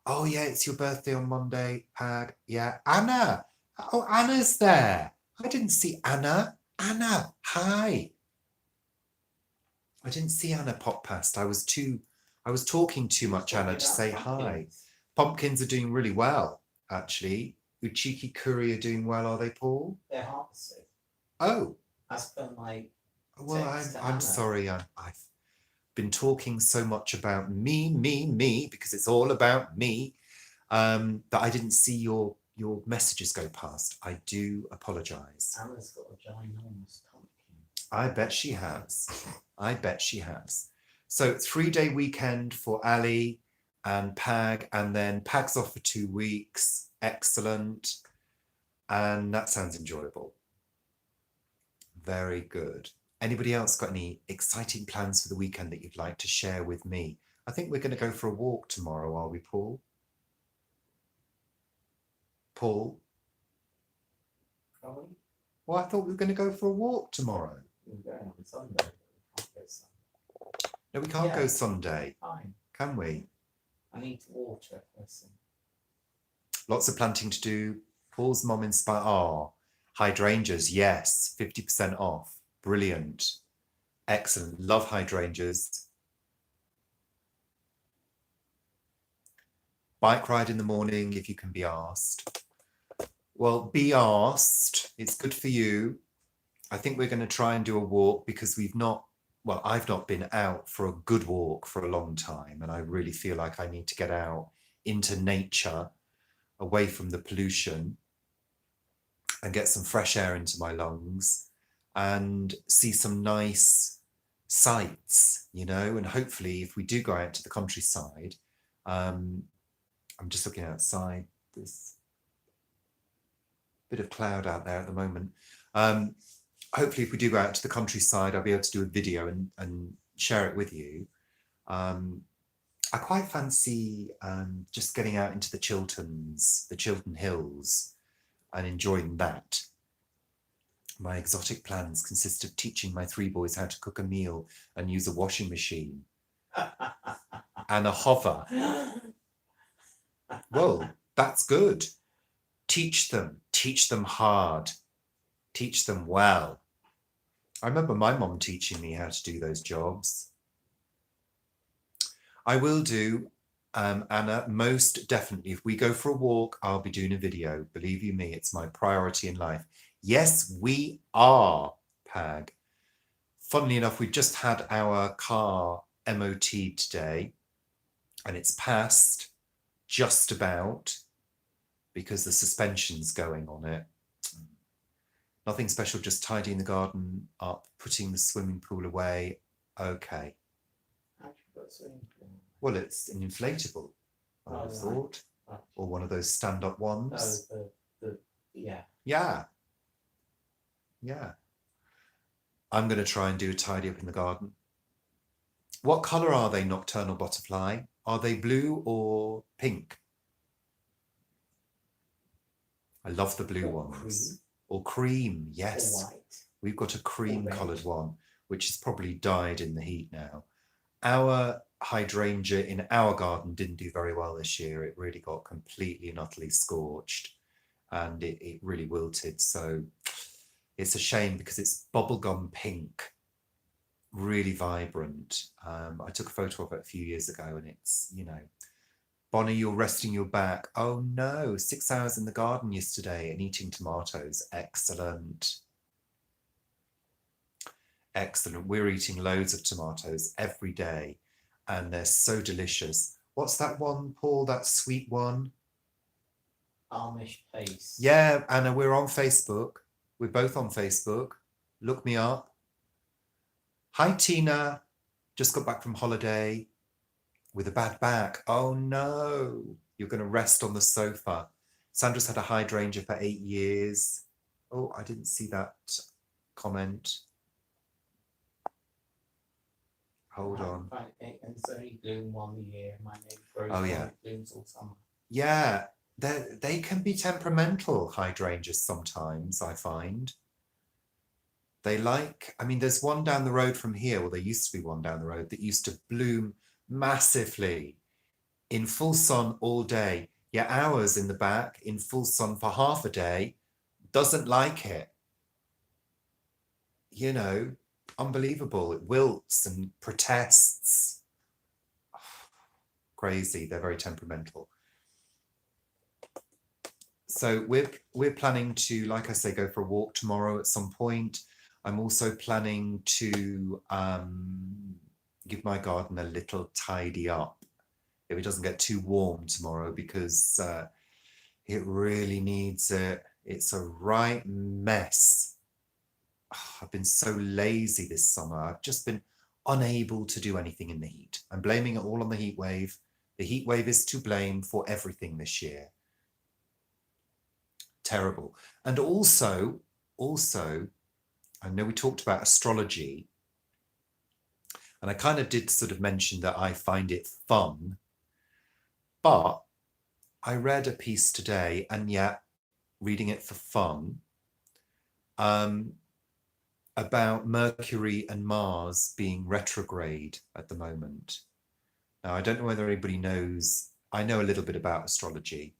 Oh, yeah, it's your birthday on Monday, Pag. Yeah. Anna. Oh, Anna's there. I didn't see Anna. Anna, hi. I didn't see Anna pop past. I was talking too much, Anna, to say hi. Pumpkins are doing really well, actually. Uchiki curry are doing well, are they, Paul? They're harvested. Oh. As per my well, I'm sorry. been talking so much about me, because it's all about me, that I didn't see your messages go past. I do apologise. Anna's got a ginormous pumpkin. I bet she has. I bet she has. So 3-day weekend for Ali and Pag, and then Pag's off for 2 weeks. Excellent. And that sounds enjoyable. Very good. Anybody else got any exciting plans for the weekend that you'd like to share with me? I think we're going to go for a walk tomorrow, are we, Paul? Paul? Are we? Well, I thought we were going to go for a walk tomorrow. We're going on Sunday, but we can't go Sunday. No, we can't Yeah. go Sunday, Fine. can we? I need to water first. Lots of planting to do. Paul's mum inspired. Oh, hydrangeas, yes, 50% off. Brilliant. Excellent. Love hydrangeas. Bike ride in the morning if you can be asked. Well, be asked. It's good for you. I think we're going to try and do a walk because I've not been out for a good walk for a long time, and I really feel like I need to get out into nature, away from the pollution, and get some fresh air into my lungs and see some nice sights, and hopefully if we do go out to the countryside, I'm just looking outside, there's a bit of cloud out there at the moment. Hopefully if we do go out to the countryside, I'll be able to do a video and share it with you. I quite fancy just getting out into the Chiltern Hills and enjoying that. My exotic plans consist of teaching my 3 boys how to cook a meal and use a washing machine and a hover. Well, that's good. Teach them hard, teach them well. I remember my mom teaching me how to do those jobs. I will do, Anna, most definitely. If we go for a walk, I'll be doing a video. Believe you me, it's my priority in life. Yes, we are, Pag. Funnily enough, we've just had our car MOT'd today, and it's passed just about because the suspension's going on it. Nothing special, just tidying the garden up, putting the swimming pool away. Okay. How'd you got a swimming pool? Well, it's an inflatable, I would have thought. Right. Or one of those stand-up ones. Yeah. Yeah. Yeah. I'm going to try and do a tidy up in the garden. What colour are they, nocturnal butterfly? Are they blue or pink? I love the blue Or ones. cream. Or cream, yes. Or white. We've got a cream red. coloured one, which is probably dyed in the heat now. Our hydrangea in our garden didn't do very well this year. It really got completely and utterly scorched, and it really wilted. So it's a shame because it's bubblegum pink, really vibrant. I took a photo of it a few years ago, and it's, Bonnie, you're resting your back. Oh no, 6 hours in the garden yesterday and eating tomatoes. Excellent. Excellent. We're eating loads of tomatoes every day, and they're so delicious. What's that one, Paul? That sweet one? Amish paste. Yeah, Anna, we're on Facebook. We're both on Facebook. Look me up. Hi, Tina. Just got back from holiday with a bad back. Oh no, you're going to rest on the sofa. Sandra's had a hydrangea for 8 years. Oh, I didn't see that comment. Hold on. And it's only bloom 1 year. My name grows. Oh, yeah. Blooms all summer. Yeah, they can be temperamental, hydrangeas, sometimes, I find. There's one down the road from here, well, there used to be one down the road that used to bloom massively in full sun all day. Yeah, ours in the back in full sun for half a day doesn't like it. Unbelievable. It wilts and protests. Crazy. They're very temperamental. So we're planning to, like I say, go for a walk tomorrow at some point. I'm also planning to give my garden a little tidy up if it doesn't get too warm tomorrow, because it really needs it. It's a right mess. I've been so lazy this summer. I've just been unable to do anything in the heat. I'm blaming it all on the heat wave. The heat wave is to blame for everything this year. Terrible. And also, I know we talked about astrology, and I kind of did sort of mention that I find it fun, but I read a piece today, and yet reading it for fun, about Mercury and Mars being retrograde at the moment. Now, I don't know whether anybody knows. I know a little bit about astrology,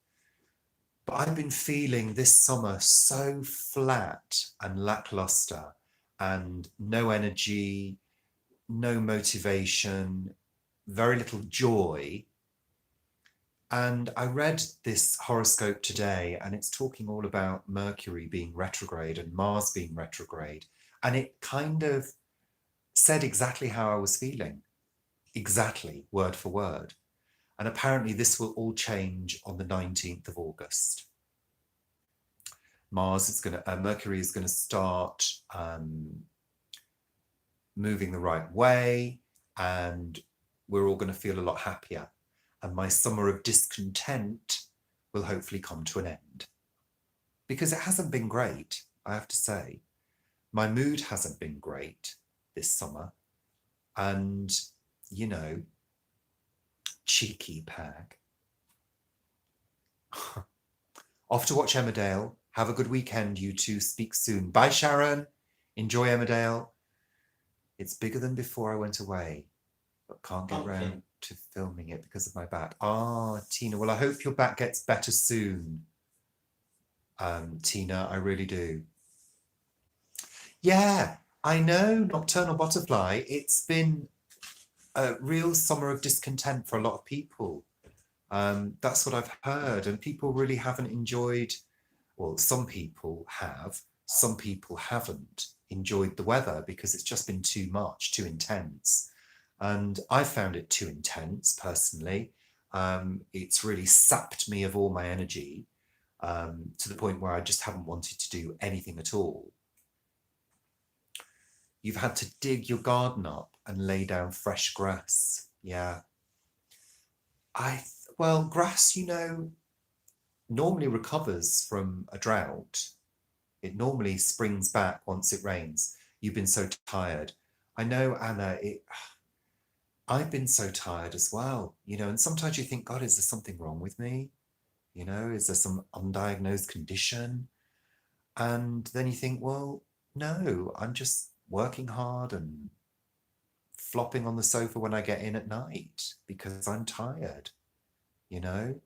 but I've been feeling this summer so flat and lackluster, and no energy, no motivation, very little joy. And I read this horoscope today, and it's talking all about Mercury being retrograde and Mars being retrograde. And it kind of said exactly how I was feeling, exactly, word for word. And apparently this will all change on the 19th of August. Mercury is going to start moving the right way, and we're all going to feel a lot happier. And my summer of discontent will hopefully come to an end. Because it hasn't been great, I have to say. My mood hasn't been great this summer. And, you know, cheeky pag. Off to watch Emmerdale. Have a good weekend, you two. Speak soon. Bye, Sharon. Enjoy Emmerdale. It's bigger than before I went away, but can't get round to filming it because of my back. Ah, Tina. Well, I hope your back gets better soon. Tina, I really do. Yeah, I know, Nocturnal Butterfly. It's been a real summer of discontent for a lot of people. That's what I've heard, and people really haven't enjoyed, well, some people have, some people haven't enjoyed the weather because it's just been too much, too intense. And I found it too intense personally. It's really sapped me of all my energy, to the point where I just haven't wanted to do anything at all. You've had to dig your garden up and lay down fresh grass. Yeah. Well, grass, you know, normally recovers from a drought. It normally springs back once it rains. You've been so tired. I know, Anna, I've been so tired as well, you know, and sometimes you think, God, is there something wrong with me? You know, is there some undiagnosed condition? And then you think, well, no, I'm just working hard and flopping on the sofa when I get in at night because I'm tired, you know?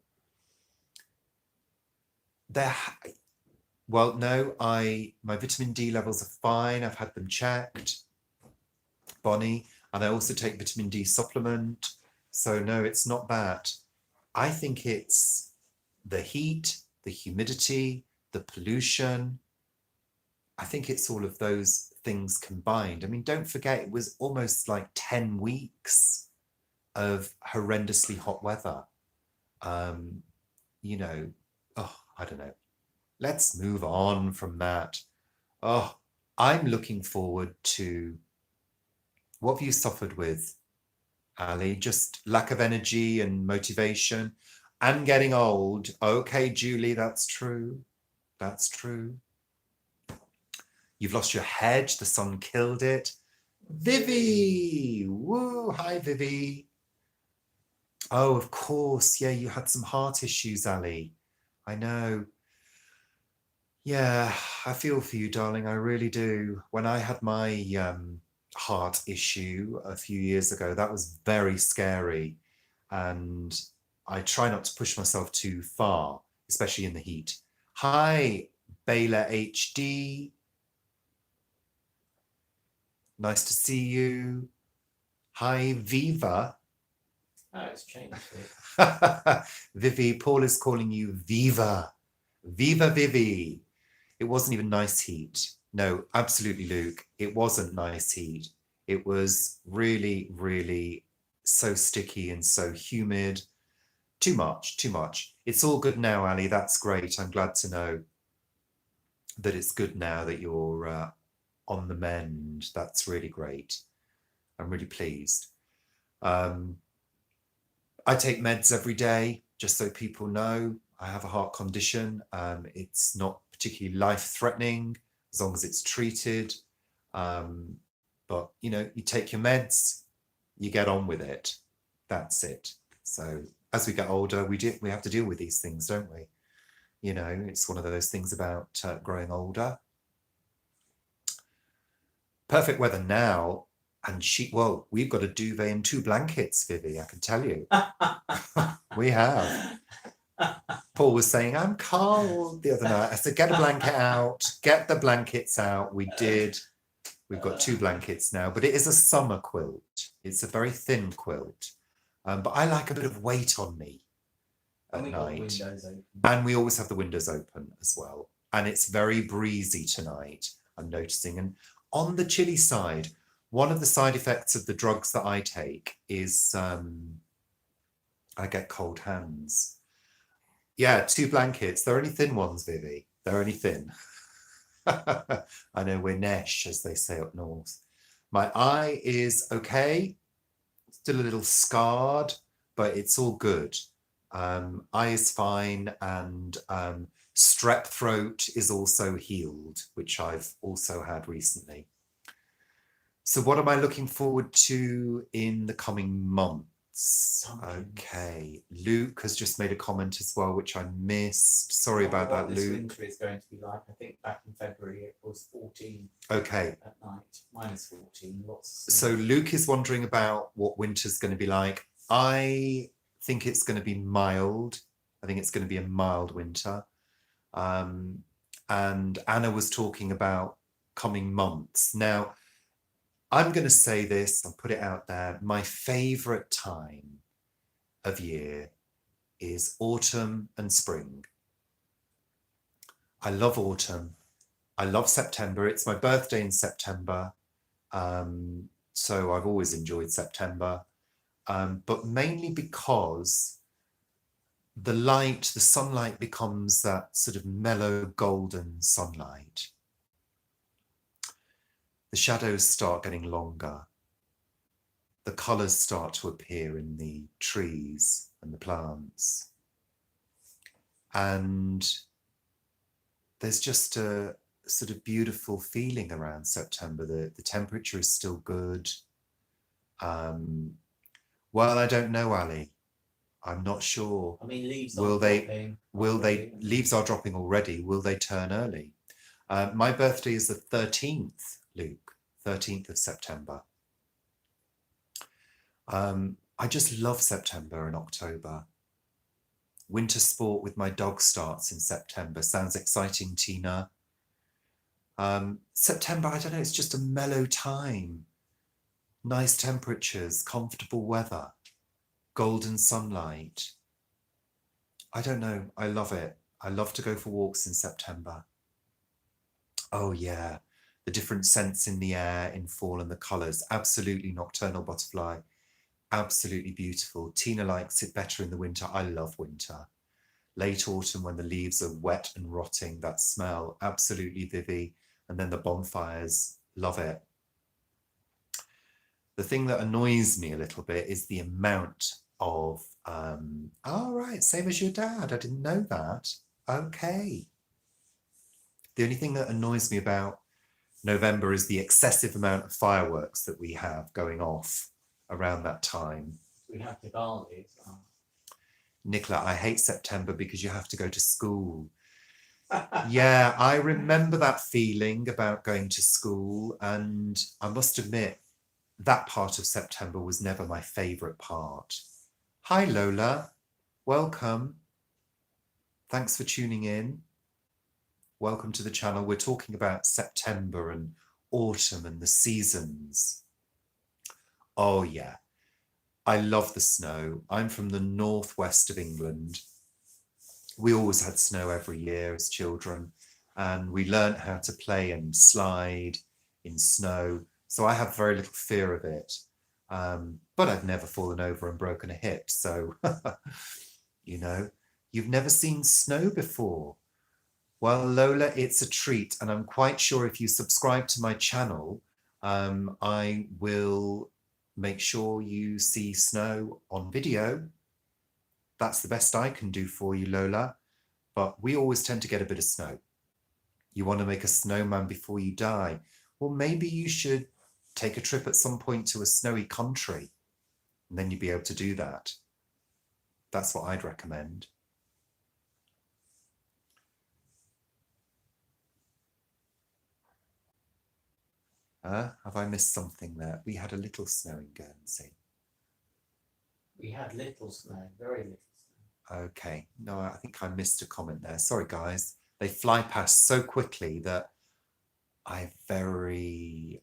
Well, no, my vitamin D levels are fine. I've had them checked, Bonnie, and I also take vitamin D supplement. So no, it's not bad. I think it's the heat, the humidity, the pollution. I think it's all of those things combined. I mean, don't forget, it was almost like 10 weeks of horrendously hot weather. You know, oh, I don't know. Let's move on from that. Oh, I'm looking forward to, what have you suffered with, Ali? Just lack of energy and motivation and getting old. Okay, Julie, that's true. That's true. You've lost your hedge. The sun killed it. Vivi! Woo! Hi, Vivi. Oh, of course. Yeah, you had some heart issues, Ali. I know. Yeah, I feel for you, darling. I really do. When I had my heart issue a few years ago, that was very scary. And I try not to push myself too far, especially in the heat. Hi, Baylor HD. Nice to see you. Hi, Viva. Oh, it's changed it. Vivi, Paul is calling you Viva. Viva Vivi. It wasn't even nice heat. No, absolutely, Luke. It wasn't nice heat. It was really, really so sticky and so humid. Too much, too much. It's all good now, Ali. That's great. I'm glad to know that it's good now that you're on the mend. That's really great. I'm really pleased. I take meds every day, just so people know. I have a heart condition. It's not particularly life-threatening as long as it's treated. But you know, you take your meds, you get on with it. That's it. So as we get older, we have to deal with these things, don't we? You know, it's one of those things about growing older. Perfect weather now, and well, we've got a duvet and 2 blankets, Vivi, I can tell you. We have. Paul was saying, I'm cold the other night. I said, get a blanket out, get the blankets out. We did. We've got 2 blankets now, but it is a summer quilt. It's a very thin quilt. But I like a bit of weight on me at night. And we always have the windows open as well. And it's very breezy tonight, I'm noticing. And on the chilly side, one of the side effects of the drugs that I take is I get cold hands. Yeah, 2 blankets. They're only thin ones, Vivi. They're only thin. I know we're nesh, as they say up north. My eye is okay. Still a little scarred, but it's all good. Eye is fine, and strep throat is also healed, which I've also had recently. So what am I looking forward to in the coming months? Okay, Luke has just made a comment as well, which I missed. Sorry about that, Luke. This winter is going to be like, I think back in February it was 14. Okay. At night, -14. Lots. So Luke is wondering about what winter's going to be like. I think it's going to be mild. I think it's going to be a mild winter. And Anna was talking about coming months. Now, I'm going to say this, I'll put it out there. My favourite time of year is autumn and spring. I love autumn. I love September. It's my birthday in September. So I've always enjoyed September. But mainly because the sunlight becomes that sort of mellow golden sunlight. The shadows start getting longer. The colours start to appear in the trees and the plants. And there's just a sort of beautiful feeling around September. The temperature is still good. Well, I don't know, Ali. I'm not sure. I mean, leaves leaves are dropping already. Will they turn early? My birthday is the 13th, Luke, 13th of September. I just love September and October. Winter sport with my dog starts in September. Sounds exciting, Tina. September, I don't know, it's just a mellow time. Nice temperatures, comfortable weather, golden sunlight. I don't know, I love it. I love to go for walks in September. Oh yeah, the different scents in the air in fall and the colours. Absolutely nocturnal butterfly. Absolutely beautiful. Tina likes it better in the winter. I love winter. Late autumn when the leaves are wet and rotting, that smell, absolutely Vivi. And then the bonfires, love it. The thing that annoys me a little bit is the amount of, all right, same as your dad. I didn't know that. Okay. The only thing that annoys me about November is the excessive amount of fireworks that we have going off around that time. We have Diwali as well. Nicola, I hate September because you have to go to school. Yeah, I remember that feeling about going to school, and I must admit that part of September was never my favourite part. Hi Lola, welcome. Thanks for tuning in. Welcome to the channel. We're talking about September and autumn and the seasons. Oh yeah, I love the snow. I'm from the northwest of England. We always had snow every year as children, and we learnt how to play and slide in snow. So I have very little fear of it. But I've never fallen over and broken a hip. So, you know, you've never seen snow before. Well, Lola, it's a treat. And I'm quite sure if you subscribe to my channel, I will make sure you see snow on video. That's the best I can do for you, Lola. But we always tend to get a bit of snow. You want to make a snowman before you die. Well, maybe you should take a trip at some point to a snowy country, and then you'd be able to do that. That's what I'd recommend. Have I missed something there? We had a little snow in Guernsey. We had little snow, very little snow. Okay, no, I think I missed a comment there. Sorry, guys. They fly past so quickly that I very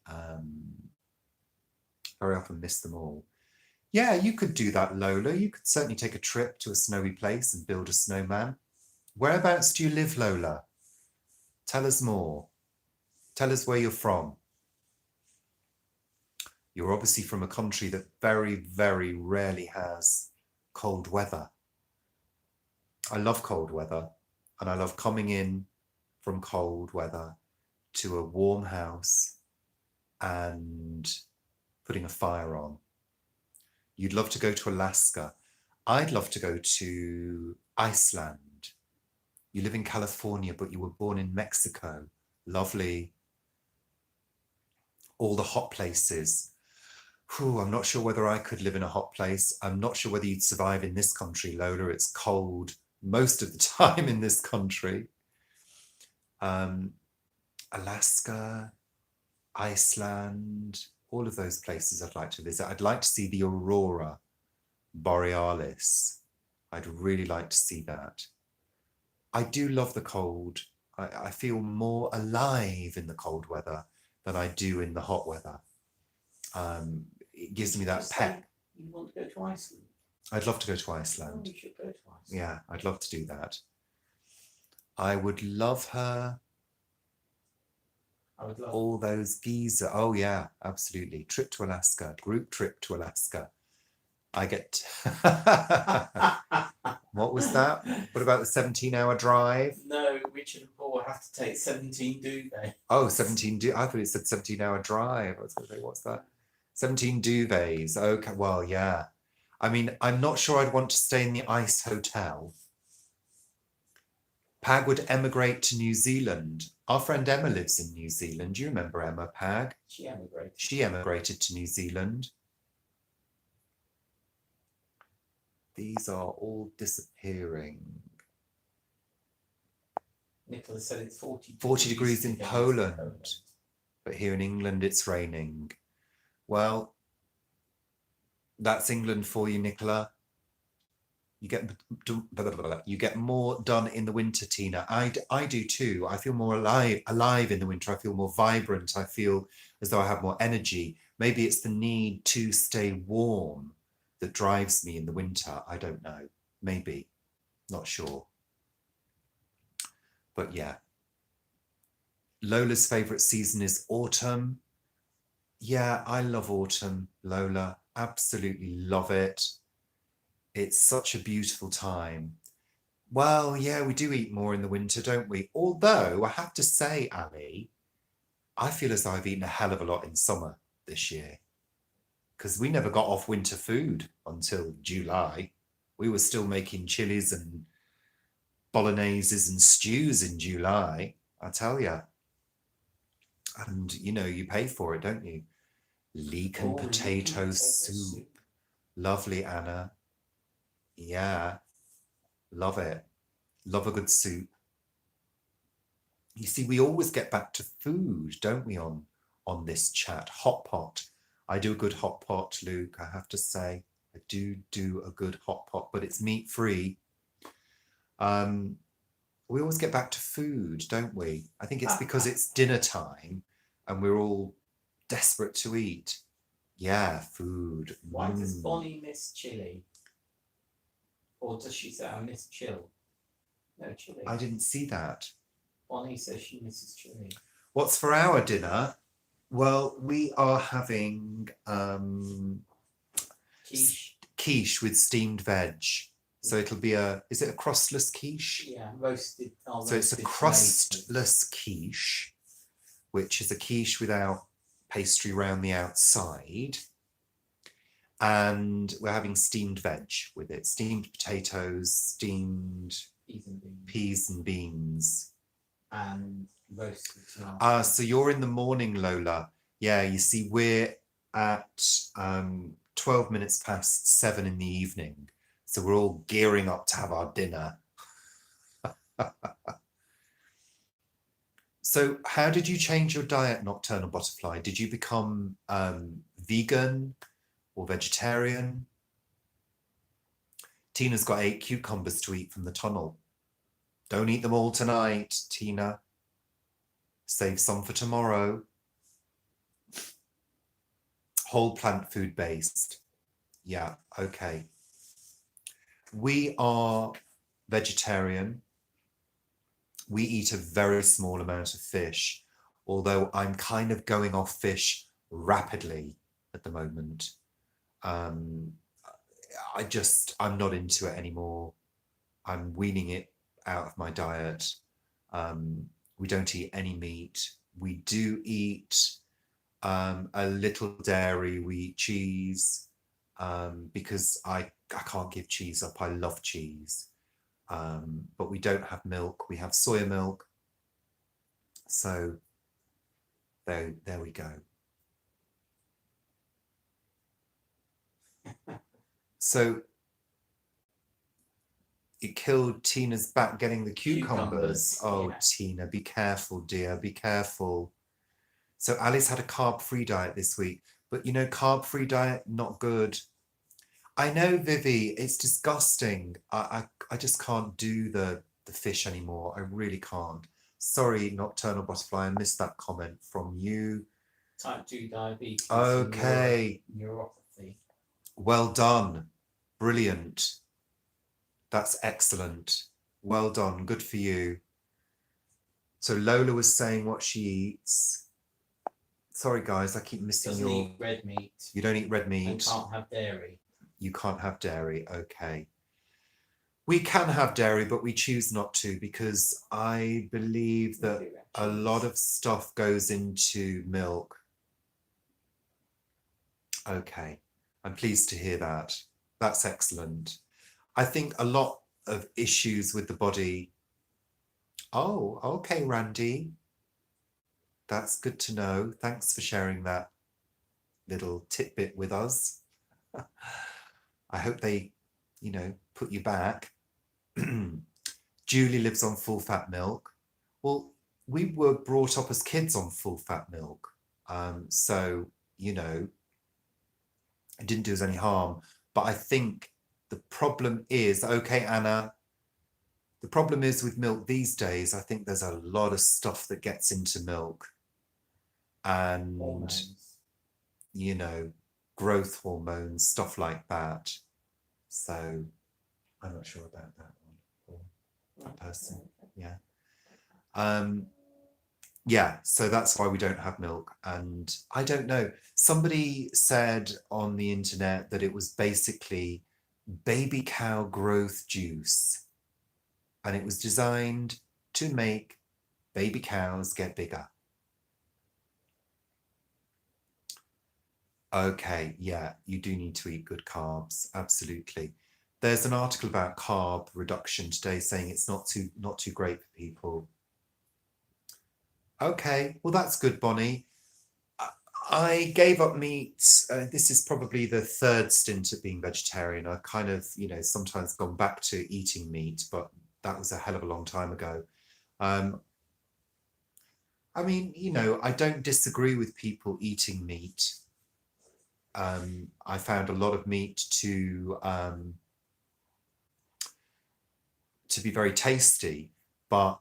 often miss them all. Yeah, you could do that, Lola. You could certainly take a trip to a snowy place and build a snowman. Whereabouts do you live, Lola? Tell us more. Tell us where you're from. You're obviously from a country that very, very rarely has cold weather. I love cold weather, and I love coming in from cold weather to a warm house and putting a fire on. You'd love to go to Alaska. I'd love to go to Iceland. You live in California, but you were born in Mexico. Lovely. All the hot places. Whew, I'm not sure whether I could live in a hot place. I'm not sure whether you'd survive in this country, Lola. It's cold most of the time in this country. Alaska, Iceland, all of those places I'd like to visit. I'd like to see the aurora borealis. I'd really like to see that. I do love the cold. I feel more alive in the cold weather than I do in the hot weather. It gives me that pep. You want to go to Iceland? I'd love to go to Iceland. Oh, we should go to Iceland. Yeah, I'd love to do that. I would love her. I would love all those geezer. Oh yeah, absolutely. Trip to Alaska, group trip to Alaska. I get. What was that? What about the 17-hour drive? No, Richard and Paul have to take 17 duvet. Oh, 17 I thought it said 17-hour drive. I was going to say, what's that? 17 duvets. Okay, well, yeah. I mean, I'm not sure I'd want to stay in the ice hotel. Pag would emigrate to New Zealand. Our friend Emma lives in New Zealand. Do you remember Emma, Pag? She emigrated. She emigrated to New Zealand. These are all disappearing. Nicola said it's 40 degrees in Poland. But here in England, it's raining. Well, that's England for you, Nicola. You get more done in the winter, Tina. I do too. I feel more alive in the winter. I feel more vibrant. I feel as though I have more energy. Maybe it's the need to stay warm that drives me in the winter. I don't know. Maybe. Not sure. But yeah. Lola's favourite season is autumn. Yeah, I love autumn, Lola. Absolutely love it. It's such a beautiful time. Well, yeah, we do eat more in the winter, don't we? Although, I have to say, Ali, I feel as though I've eaten a hell of a lot in summer this year. Because we never got off winter food until July. We were still making chilies and bologneses and stews in July, I tell you. And, you know, you pay for it, don't you? Leek and potato soup. Lovely, Anna. Yeah, love it. Love a good soup. You see, we always get back to food, don't we, on this chat? Hot pot. I do a good hot pot, Luke, I have to say. I do a good hot pot, but it's meat-free. We always get back to food, don't we? I think it's because it's dinner time and we're all desperate to eat. Yeah, food. Why does Bonnie miss chili? Or does she say, I miss chill? No, chili. I didn't see that. Bonnie says she misses chili. What's for our dinner? Well, we are having Quiche. with steamed veg. So it'll be is it a crustless quiche? Yeah, roasted. So it's a crustless quiche, which is a quiche without pastry around the outside. And we're having steamed veg with it, steamed potatoes, steamed peas and beans. And roasted tomatoes. So you're in the morning, Lola. Yeah, you see, we're at 12 minutes past 7 in the evening. So we're all gearing up to have our dinner. So how did you change your diet, Nocturnal Butterfly? Did you become vegan or vegetarian? Tina's got 8 cucumbers to eat from the tunnel. Don't eat them all tonight, Tina. Save some for tomorrow. Whole plant food based. Yeah, okay. We are vegetarian. We eat a very small amount of fish, although I'm kind of going off fish rapidly at the moment. I'm not into it anymore. I'm weaning it out of my diet. We don't eat any meat. We do eat a little dairy. We eat cheese because I can't give cheese up. I love cheese. But we don't have milk. We have soya milk. So there we go. So it killed Tina's back getting the cucumbers. Oh, yeah. Tina, be careful, dear. Be careful. So Alice had a carb-free diet this week. But, you know, carb-free diet, not good. I know, Vivi, it's disgusting. I just can't do the fish anymore. I really can't. Sorry, Nocturnal Butterfly, I missed that comment from you. Type 2 diabetes. Okay. Neuropathy. Well done. Brilliant. That's excellent. Well done. Good for you. So Lola was saying what she eats. Sorry, guys, I keep missing Doesn't eat red meat. You don't eat red meat. And can't have dairy. You can't have dairy. Okay. We can have dairy, but we choose not to because I believe that a lot of stuff goes into milk. Okay. I'm pleased to hear that. That's excellent. I think a lot of issues with the body. Oh, okay, Randy. That's good to know. Thanks for sharing that little tidbit with us. I hope they, you know, put you back. Julie lives on full fat milk. Well, we were brought up as kids on full fat milk. So, you know, it didn't do us any harm. But I think the problem is, okay, Anna, the problem is with milk these days, I think there's a lot of stuff that gets into milk. And, hormones. You know, growth hormones, stuff like that. So I'm not sure about that one. That person, yeah. Yeah, so that's why we don't have milk. And I don't know. Somebody said on the internet that it was basically baby cow growth juice. And it was designed to make baby cows get bigger. Okay, yeah, you do need to eat good carbs, absolutely. There's an article about carb reduction today saying it's not too great for people. Okay, well that's good, Bonnie. I gave up meat. This is probably the 3rd stint of being vegetarian. I've kind of, you know, sometimes gone back to eating meat, but that was a hell of a long time ago. I mean, you know, I don't disagree with people eating meat. I found a lot of meat to be very tasty, but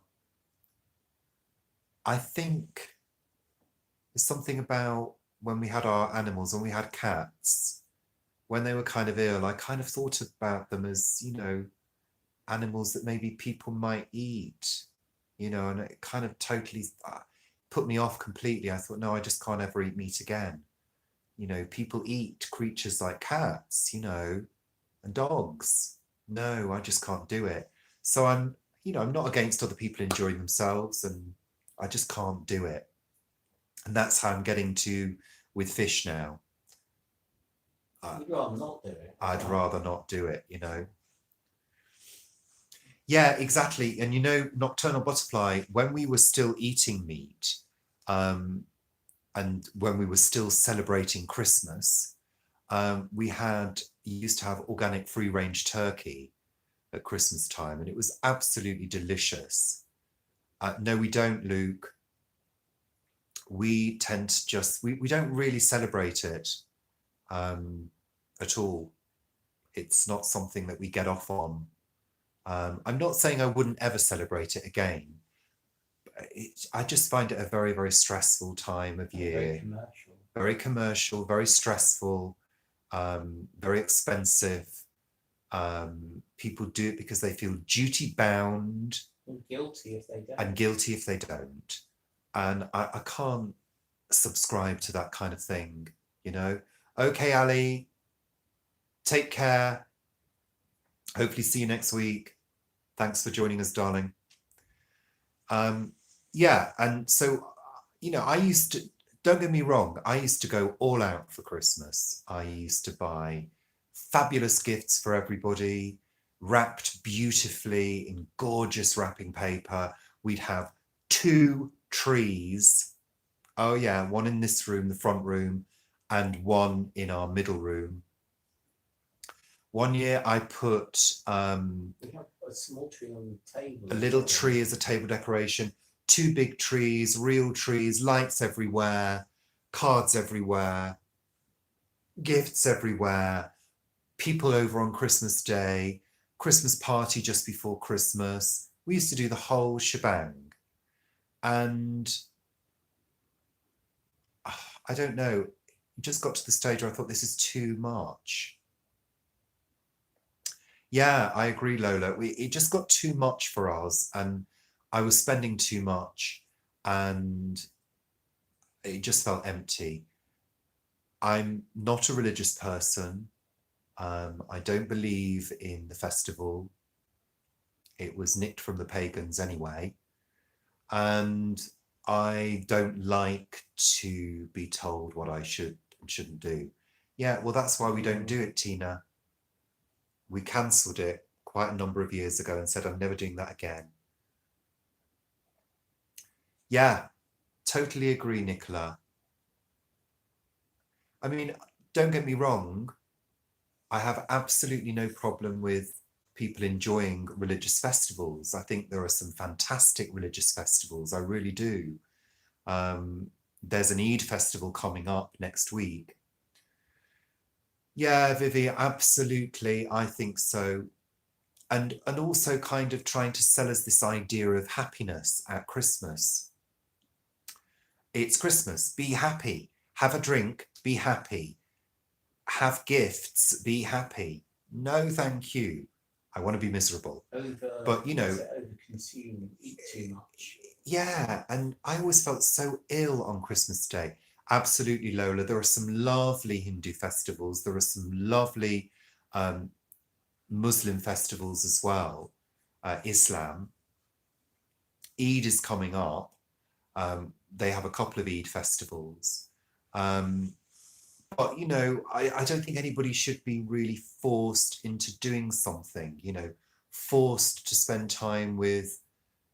I think there's something about when we had our animals, when we had cats, when they were kind of ill, I kind of thought about them as, you know, animals that maybe people might eat, you know, and it kind of totally, put me off completely. I thought, no, I just can't ever eat meat again. You know, people eat creatures like cats, you know, and dogs. No, I just can't do it. So I'm, you know, I'm not against other people enjoying themselves, and I just can't do it. And that's how I'm getting to with fish now. You'd rather not do it. I'd rather not do it, you know. Yeah, exactly. And you know, Nocturnal Butterfly, when we were still eating meat, and when we were still celebrating Christmas, we used to have organic free range turkey at Christmas time, and it was absolutely delicious. No, we don't, Luke. We tend to just, we don't really celebrate it at all. It's not something that we get off on. I'm not saying I wouldn't ever celebrate it again. I just find it a very, very stressful time of year. Very commercial, very stressful, very expensive. People do it because they feel duty bound And guilty if they don't. and guilty if they don't. And I can't subscribe to that kind of thing, you know. Okay, Ali, take care. Hopefully see you next week. Thanks for joining us, darling. Yeah, and so, you know, don't get me wrong, I used to go all out for Christmas. I used to buy fabulous gifts for everybody, wrapped beautifully in gorgeous wrapping paper. We'd have 2 trees. Oh yeah, one in this room, the front room, and one in our middle room. One year I put We have a small tree on the table. a little tree as a table decoration, 2 big trees, real trees, lights everywhere, cards everywhere, gifts everywhere, people over on Christmas Day, Christmas party just before Christmas. We used to do the whole shebang. And I don't know, it just got to the stage where I thought this is too much. Yeah, I agree, Lola. It just got too much for us, and I was spending too much, and it just felt empty. I'm not a religious person. I don't believe in the festival. It was nicked from the pagans anyway. And I don't like to be told what I should and shouldn't do. Yeah, well, that's why we don't do it, Tina. We cancelled it quite a number of years ago and said, I'm never doing that again. Yeah, totally agree, Nicola. I mean, don't get me wrong. I have absolutely no problem with people enjoying religious festivals. I think there are some fantastic religious festivals. I really do. There's an Eid festival coming up next week. Yeah, Vivi, absolutely. I think so. And also kind of trying to sell us this idea of happiness at Christmas. It's Christmas, be happy. Have a drink, be happy. Have gifts, be happy. No, thank you. I want to be miserable. But you know, Overconsume, eat too much. Yeah, and I always felt so ill on Christmas Day. Absolutely, Lola. There are some lovely Hindu festivals. There are some lovely Muslim festivals as well. Islam. Eid is coming up. They have a couple of Eid festivals. But, you know, I don't think anybody should be really forced into doing something, you know, forced to spend time with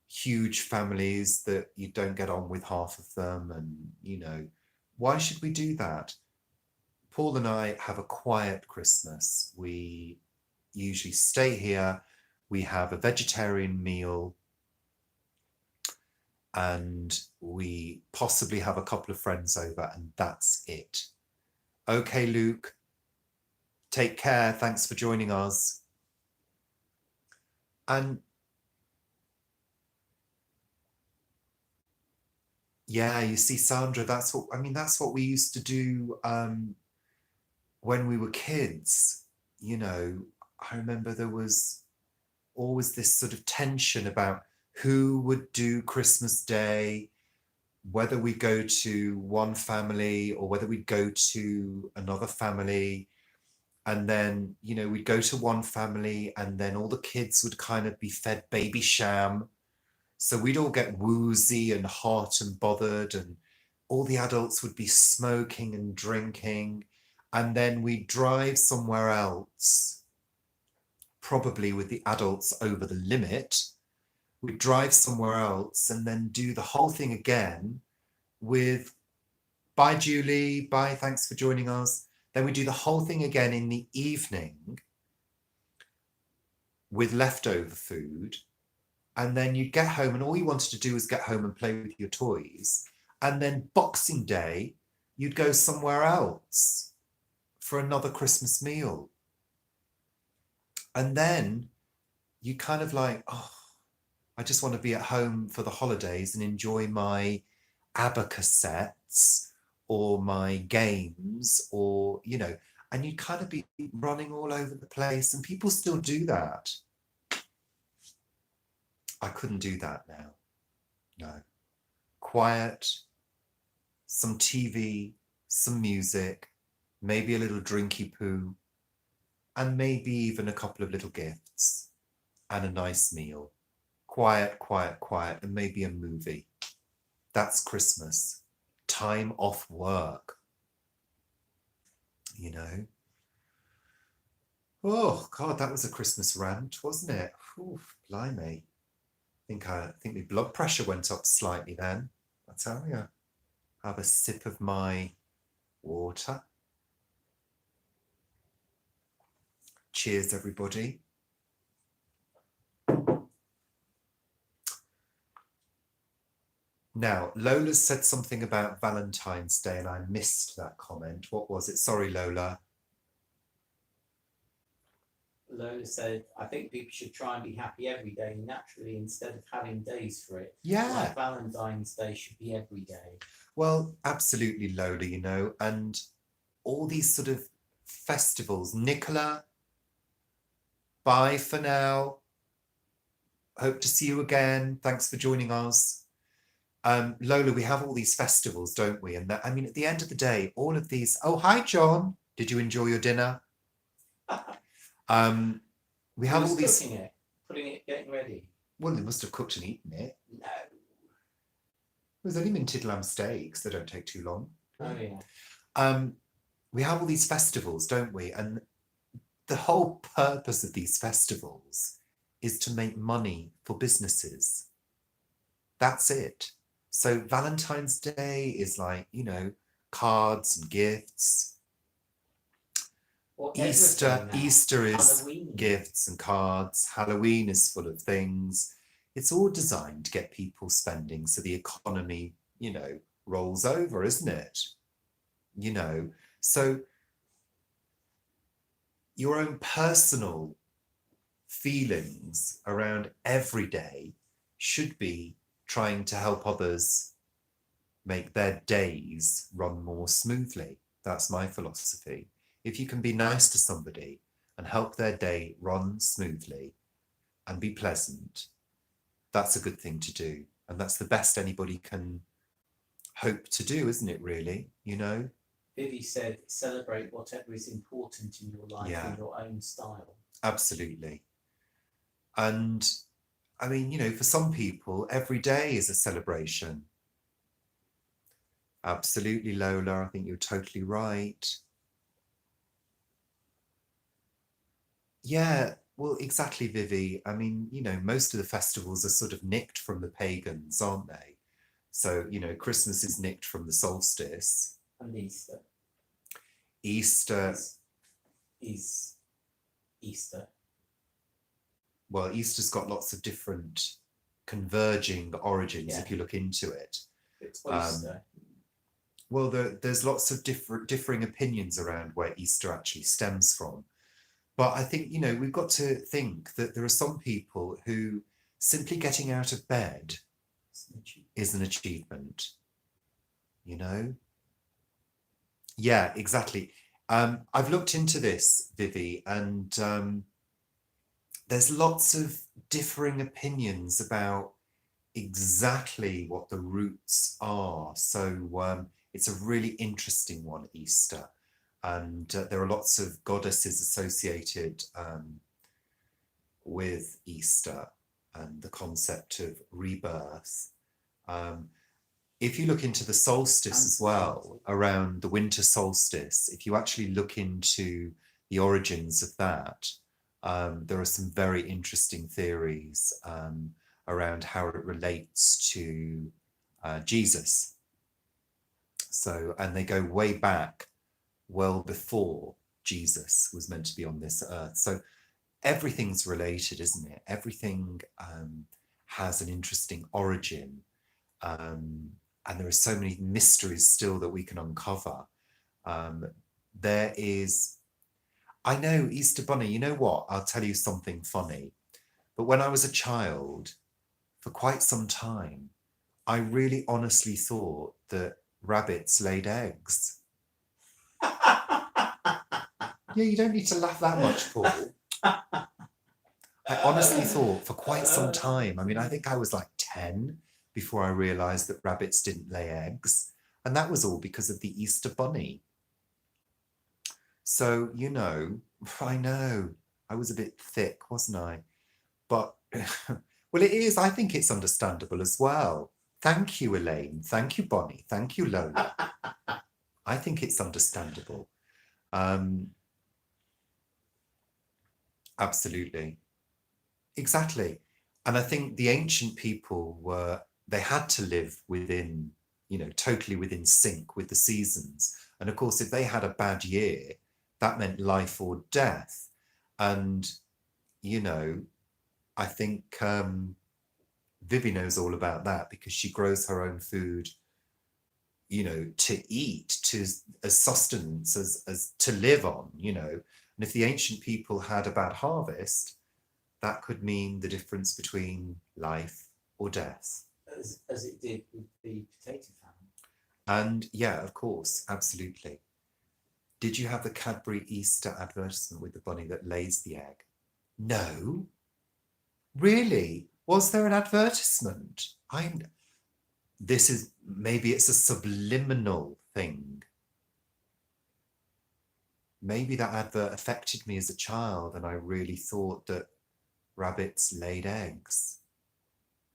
huge families that you don't get on with half of them. And, you know, why should we do that? Paul and I have a quiet Christmas. We usually stay here. We have a vegetarian meal, and we possibly have a couple of friends over, and that's it. Okay, Luke, take care. Thanks for joining us. And yeah, you see, Sandra, that's what we used to do when we were kids. You know, I remember there was always this sort of tension about who would do Christmas Day, whether we go to one family or whether we go to another family, and then, you know, we'd go to one family and then all the kids would kind of be fed baby sham. So we'd all get woozy and hot and bothered, and all the adults would be smoking and drinking. And then we'd drive somewhere else, probably with the adults over the limit. We'd drive somewhere else and then do the whole thing again with bye, Julie, bye, thanks for joining us. Then we do the whole thing again in the evening with leftover food. And then you'd get home and all you wanted to do was get home and play with your toys. And then Boxing Day, you'd go somewhere else for another Christmas meal. And then you kind of like, oh, I just want to be at home for the holidays and enjoy my ABBA cassettes or my games, or, you know, and you'd kind of be running all over the place. And people still do that. I couldn't do that now. No. Quiet, some TV, some music, maybe a little drinky poo, and maybe even a couple of little gifts and a nice meal. Quiet, quiet, quiet, and maybe a movie. That's Christmas. Time off work. You know? Oh, God, that was a Christmas rant, wasn't it? Ooh, blimey. I think my blood pressure went up slightly then. I tell you. Have a sip of my water. Cheers, everybody. Now, Lola said something about Valentine's Day and I missed that comment. What was it? Sorry, Lola. Lola said, I think people should try and be happy every day naturally instead of having days for it. Yeah. Like Valentine's Day should be every day. Well, absolutely, Lola, you know, and all these sort of festivals. Nicola, bye for now. Hope to see you again. Thanks for joining us. Lola, we have all these festivals, don't we? And that, I mean, at the end of the day, all of these. Oh, hi, John. Did you enjoy your dinner? We have all these. Cooking it, putting it, getting ready. Well, they must have cooked and eaten it. No. It was only minted lamb steaks. They don't take too long. Oh yeah. We have all these festivals, don't we? And the whole purpose of these festivals is to make money for businesses. That's it. So Valentine's Day is like, you know, cards and gifts. Well, Easter is Halloween. Gifts and cards. Halloween is full of things. It's all designed to get people spending so the economy, you know, rolls over, isn't it? You know, so your own personal feelings around every day should be trying to help others make their days run more smoothly. That's my philosophy. If you can be nice to somebody and help their day run smoothly and be pleasant, that's a good thing to do. And that's the best anybody can hope to do, isn't it, really? You know? Vivi said, celebrate whatever is important in your life in your own style. Absolutely. And I mean, you know, for some people, every day is a celebration. Absolutely, Lola. I think you're totally right. Yeah, well, exactly, Vivi. I mean, you know, most of the festivals are sort of nicked from the pagans, aren't they? So, you know, Christmas is nicked from the solstice. And Easter. Easter is Easter. Well, Easter's got lots of different converging origins if you look into it. It's Easter. Well, there's lots of differing opinions around where Easter actually stems from. But I think, you know, we've got to think that there are some people who simply getting out of bed is an achievement, you know? Yeah, exactly. I've looked into this, Vivi, and there's lots of differing opinions about exactly what the roots are. So it's a really interesting one, Easter. And there are lots of goddesses associated with Easter and the concept of rebirth. Um, if you look into the solstice as well, around the winter solstice, if you actually look into the origins of that, there are some very interesting theories around how it relates to Jesus. So, and they go way back, well before Jesus was meant to be on this earth. So everything's related, isn't it? Everything has an interesting origin. And there are so many mysteries still that we can uncover. There is, I know, Easter Bunny, you know what? I'll tell you something funny. But when I was a child, for quite some time, I really honestly thought that rabbits laid eggs. Yeah, you don't need to laugh that much, Paul. I honestly thought for quite some time, I mean, I think I was like 10 before I realised that rabbits didn't lay eggs. And that was all because of the Easter Bunny. So, you know, I know, I was a bit thick, wasn't I? But, well, it is. I think it's understandable as well. Thank you, Elaine. Thank you, Bonnie. Thank you, Lola. I think it's understandable. Absolutely. Exactly. And I think the ancient people they had to live within, you know, totally within sync with the seasons. And of course, if they had a bad year, that meant life or death. And, you know, I think Vivi knows all about that because she grows her own food, you know, to eat, to as sustenance, as to live on, you know. And if the ancient people had a bad harvest, that could mean the difference between life or death. As it did with the potato famine. And yeah, of course, absolutely. Did you have the Cadbury Easter advertisement with the bunny that lays the egg? No. Really? Was there an advertisement? This is, maybe it's a subliminal thing. Maybe that advert affected me as a child and I really thought that rabbits laid eggs.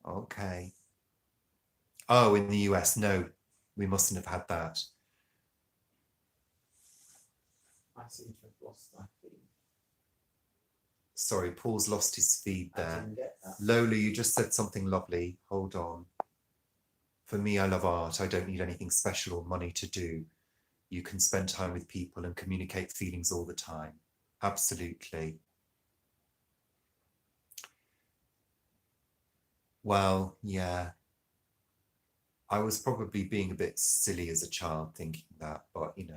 Okay. Oh, in the US, no, we mustn't have had that. I seem to have lost my feed. Sorry, Paul's lost his feed I there. didn't get that. Lola, you just said something lovely. Hold on. For me, I love art. I don't need anything special or money to do. You can spend time with people and communicate feelings all the time. Absolutely. Well, yeah. I was probably being a bit silly as a child thinking that, but you know.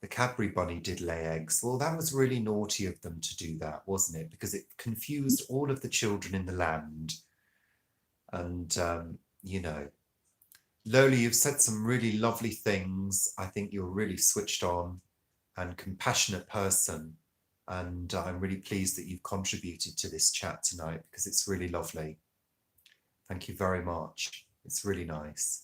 The Cadbury bunny did lay eggs. Well, that was really naughty of them to do that, wasn't it? Because it confused all of the children in the land. And, you know, Lola, you've said some really lovely things. I think you're really switched on and compassionate person. And I'm really pleased that you've contributed to this chat tonight because it's really lovely. Thank you very much. It's really nice.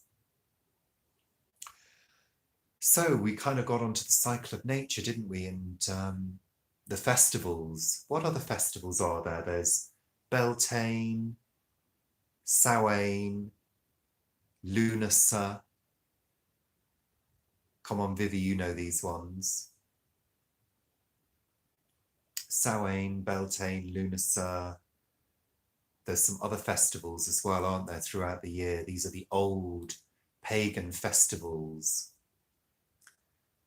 So we kind of got onto the cycle of nature, didn't we? And the festivals. What other festivals are there? There's Beltane, Samhain, Lunasa. Come on, Vivi, you know these ones. Samhain, Beltane, Lunasa. There's some other festivals as well, aren't there, throughout the year? These are the old pagan festivals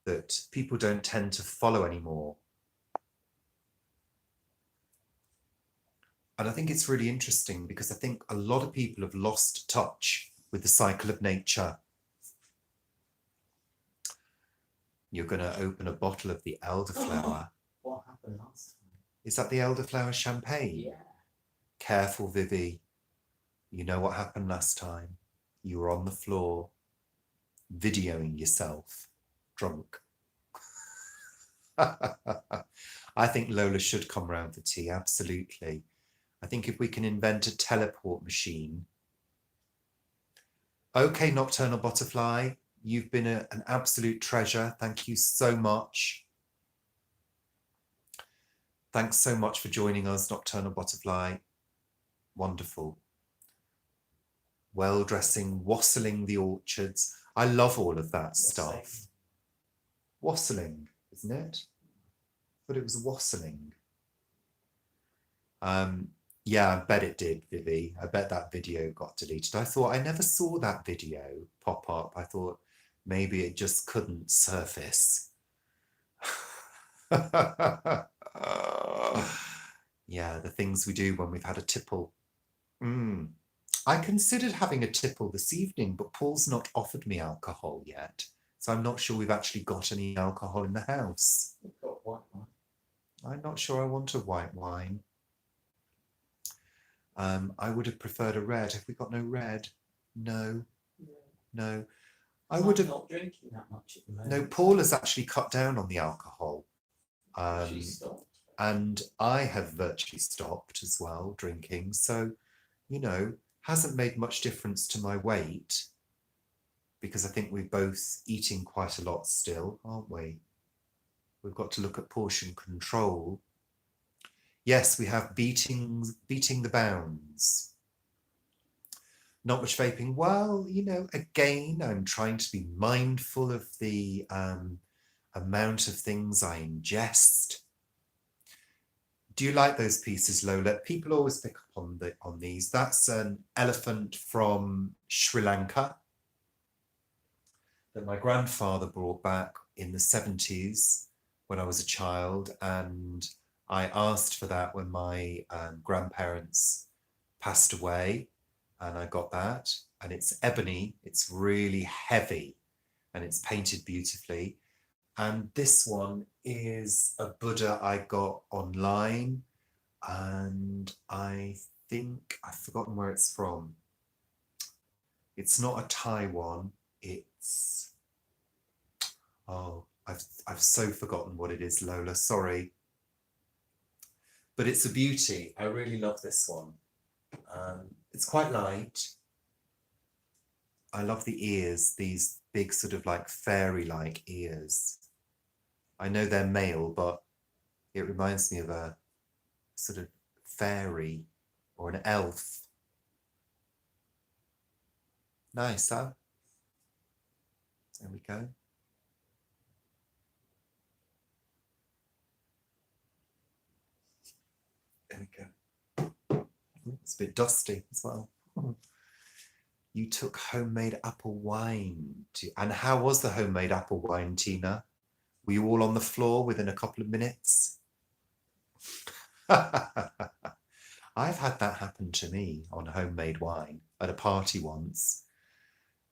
that people don't tend to follow anymore. And I think it's really interesting because I think a lot of people have lost touch with the cycle of nature. You're going to open a bottle of the elderflower. What happened last time? Is that the elderflower champagne? Yeah. Careful, Vivi. You know what happened last time. You were on the floor, videoing yourself, drunk. I think Lola should come round for tea, absolutely. I think if we can invent a teleport machine. Okay, Nocturnal Butterfly, you've been an absolute treasure. Thank you so much. Thanks so much for joining us, Nocturnal Butterfly. Wonderful. Well dressing, wassailing the orchards. I love all of that stuff. Wassailing, isn't it? But it was wassailing. Yeah, I bet it did, Vivi. I bet that video got deleted. I thought I never saw that video pop up. I thought maybe it just couldn't surface. Yeah, the things we do when we've had a tipple. I considered having a tipple this evening, but Paul's not offered me alcohol yet. So I'm not sure we've actually got any alcohol in the house. We've got white wine. I'm not sure I want a white wine. I would have preferred a red. Have we got no red? No. No. I would have not drinking that much at the moment. No, Paul has actually cut down on the alcohol. She stopped. And I have virtually stopped as well drinking. So, you know, hasn't made much difference to my weight because I think we're both eating quite a lot still, aren't we? We've got to look at portion control. Yes, we have beating the bounds. Not much vaping. Well, you know, again, I'm trying to be mindful of the amount of things I ingest. Do you like those pieces, Lola? People always pick up on these. That's an elephant from Sri Lanka that my grandfather brought back in the 70s when I was a child, and I asked for that when my grandparents passed away, and I got that. And it's ebony, it's really heavy, and it's painted beautifully. And this one is a Buddha I got online, and I think I've forgotten where it's from. It's not a Thai one. It's, oh, I've so forgotten what it is, Lola. Sorry. But it's a beauty. I really love this one. It's quite light. I love the ears, these big sort of like fairy-like ears. I know they're male, but it reminds me of a sort of fairy or an elf. Nice, huh? There we go. There we go. It's a bit dusty as well. You took homemade apple wine and how was the homemade apple wine, Tina? Were you all on the floor within a couple of minutes? I've had that happen to me on homemade wine at a party once.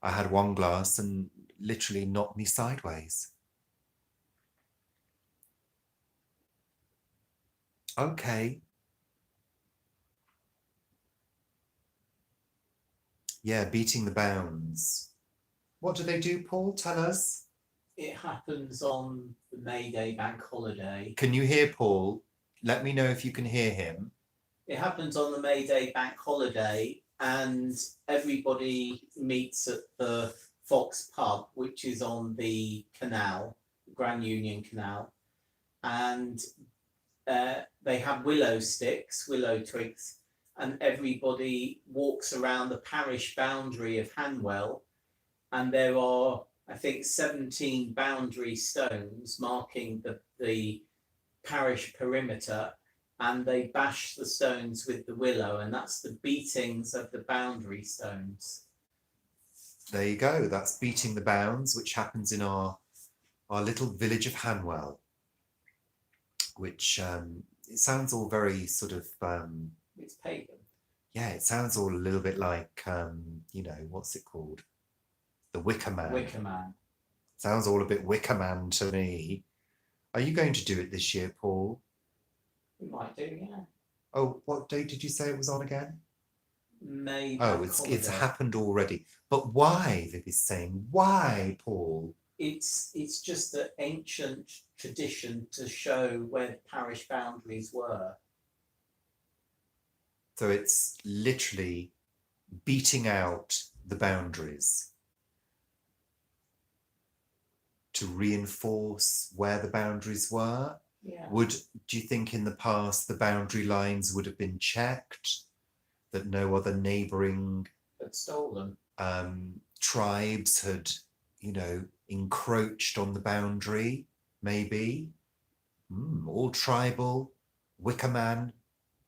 I had one glass and literally knocked me sideways. Okay. Yeah, beating the bounds. What do they do, Paul? Tell us. It happens on the May Day bank holiday. Can you hear Paul? Let me know if you can hear him. It happens on the May Day bank holiday, and everybody meets at the Fox pub, which is on the canal, Grand Union Canal, and they have willow sticks, willow twigs, and everybody walks around the parish boundary of Hanwell, and there are, I think, 17 boundary stones marking the parish perimeter, and they bash the stones with the willow, and that's the beatings of the boundary stones. There you go. That's beating the bounds, which happens in our little village of Hanwell, which it sounds all very sort of... it's pagan. Yeah, it sounds all a little bit like, you know, what's it called? The Wicker Man. Wicker Man. Sounds all a bit Wicker Man to me. Are you going to do it this year, Paul? We might do, yeah. Oh, what date did you say it was on again? May. Oh, it's happened already. But why, Vivi's saying? Why, Paul? It's just an ancient tradition to show where the parish boundaries were. So it's literally beating out the boundaries to reinforce where the boundaries were. Yeah. Do you think in the past the boundary lines would have been checked, that no other neighboring But stolen. tribes had, encroached on the boundary, maybe? All tribal, Wicker Man,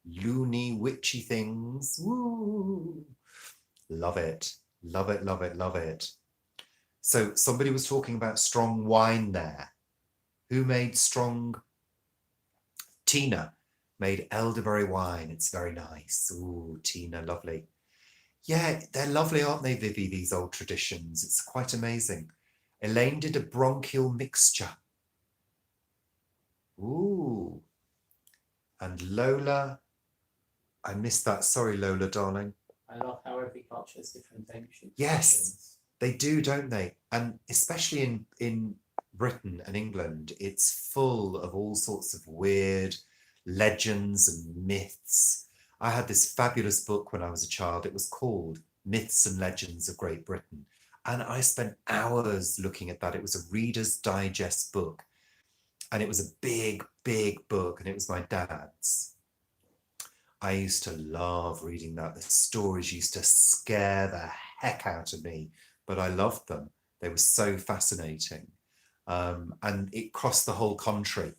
loony, witchy things. Woo! Love it. Love it, love it, love it. So somebody was talking about strong wine there. Who made strong? Tina made elderberry wine. It's very nice. Ooh, Tina, lovely. Yeah, they're lovely, aren't they, Vivi, these old traditions? It's quite amazing. Elaine did a bronchial mixture. Ooh. And Lola, I missed that. Sorry, Lola, darling. I love how every culture has different ancient Yes, traditions. they do, don't they? And especially in Britain and England, it's full of all sorts of weird legends and myths. I had this fabulous book when I was a child. It was called Myths and Legends of Great Britain. And I spent hours looking at that. It was a Reader's Digest book. And it was a big, big book. And it was my dad's. I used to love reading that. The stories used to scare the heck out of me, but I loved them. They were so fascinating. And it crossed the whole country,